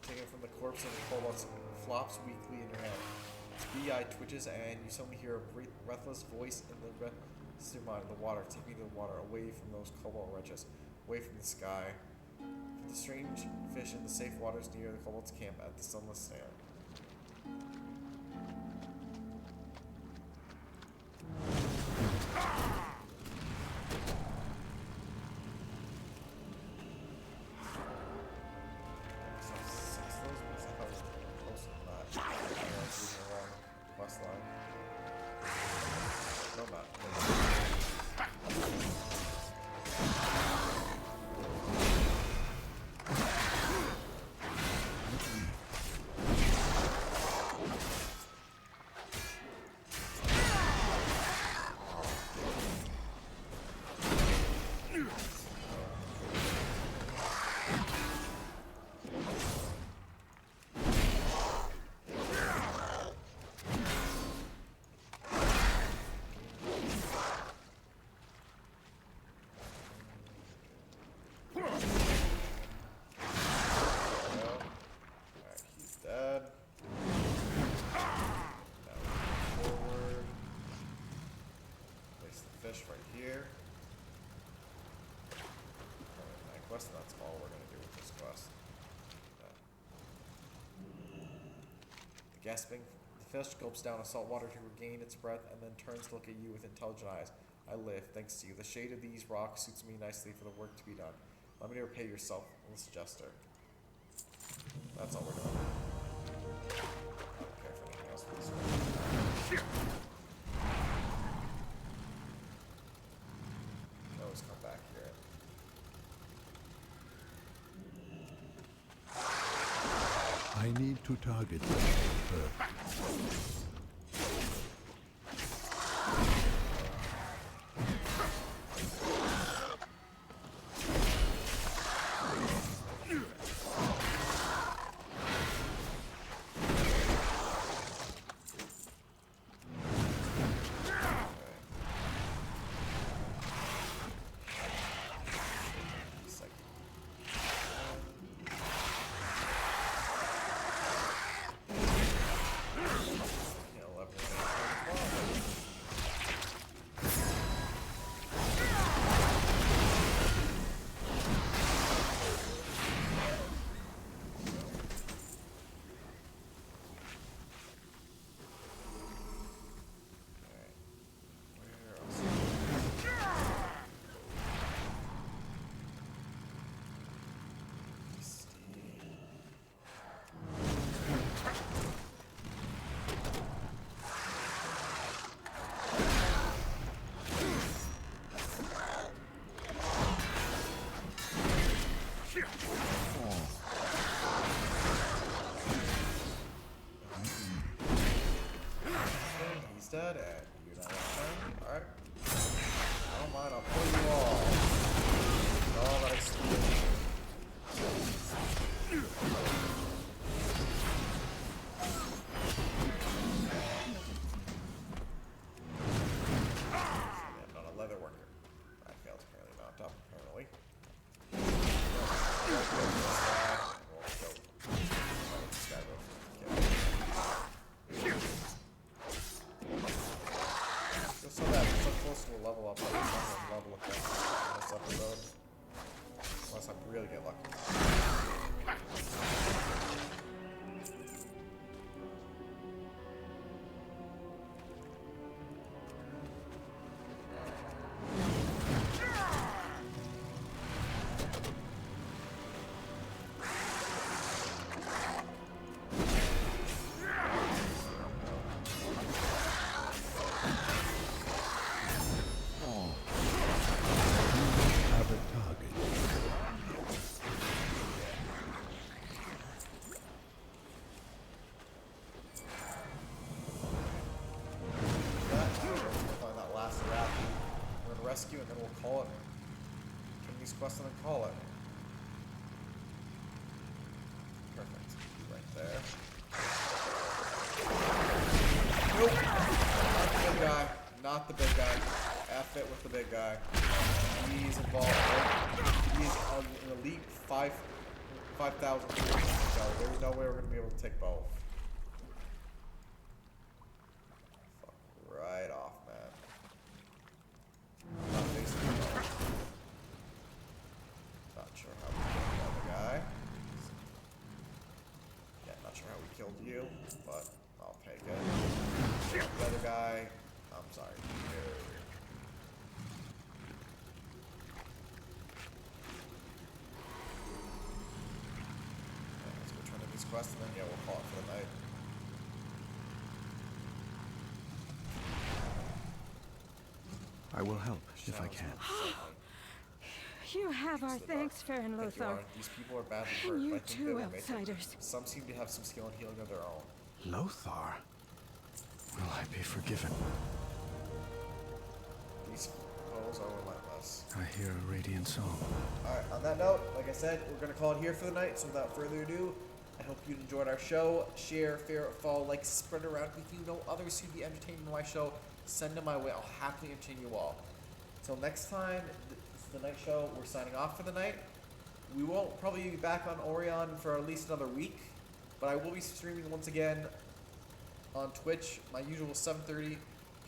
taken from the corpse of the kobolds flops weakly in your hand. Its beady eye twitches, and you suddenly hear a breathless voice in the mind of the water. Take me to the water, away from those kobold wretches, away from the sky. For the strange fish in the safe waters near the kobold's camp at the sunless stand. Fish right here. My quest, and that's all we're going to do with this quest. The gasping, the fish gulps down a salt water to regain its breath and then turns to look at you with intelligent eyes. I live, thanks to you. The shade of these rocks suits me nicely for the work to be done. Let me repay yourself, Miss Jester. That's all we're doing. I don't care for anything else for this one. Always come back here. I need to target something first. and you don't want to turn. Alright. I don't mind, I'll pull you all. All that experience. I'm not a leather worker. I failed to apparently mount up, apparently. Just so that it's so close to a level up, like I'm level up in this episode. Unless I really get lucky. Have a target. Find that last rat. We're gonna rescue and then we'll call it. King's Quest and then call it. Perfect. Right there. Nope. Not the big guy. Not the big guy. F it with the big guy. He's involved. He's an elite 5,000. So there's no way we're gonna be able to take both. Fuck right off, man. Not facing him. Not sure how we killed the other guy. Yeah, not sure how we killed you, but I'll take it. The other guy, I'm sorry. Let's go turn in these quests and then yeah, we'll call it for the night. I will help if I can. You have our thanks, fair and Thank you, Lothar. Arn. These people are badly hurt. And but you I think they too, will make it. outsiders. Some seem to have some skill in healing of their own. Lothar? Will I be forgiven? These foes are relentless. I hear a radiant song. Alright, on that note, like I said, we're going to call it here for the night. So without further ado, I hope you enjoyed our show. Share, favorite, follow, like, spread around. If you know others who'd be entertained in my show, send them my way. I'll happily entertain you all. Till next time, this is the night show. We're signing off for the night. We won't probably be back on Orion for at least another week, but I will be streaming once again on Twitch, my usual 7:30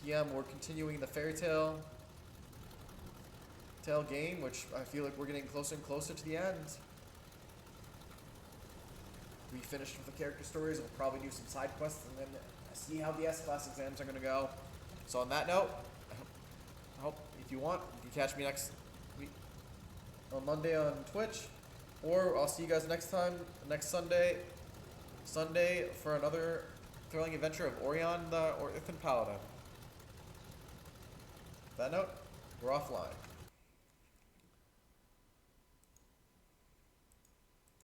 p.m. We're continuing the Fairy Tale game, which I feel like we're getting closer and closer to the end. We finished with the character stories. We'll probably do some side quests and then see how the S-Class exams are going to go. So on that note, I hope if you want, you can catch me next week on Monday on Twitch, or I'll see you guys next Sunday for another thrilling adventure of Orion the Earthen Paladin. On that note, we're offline.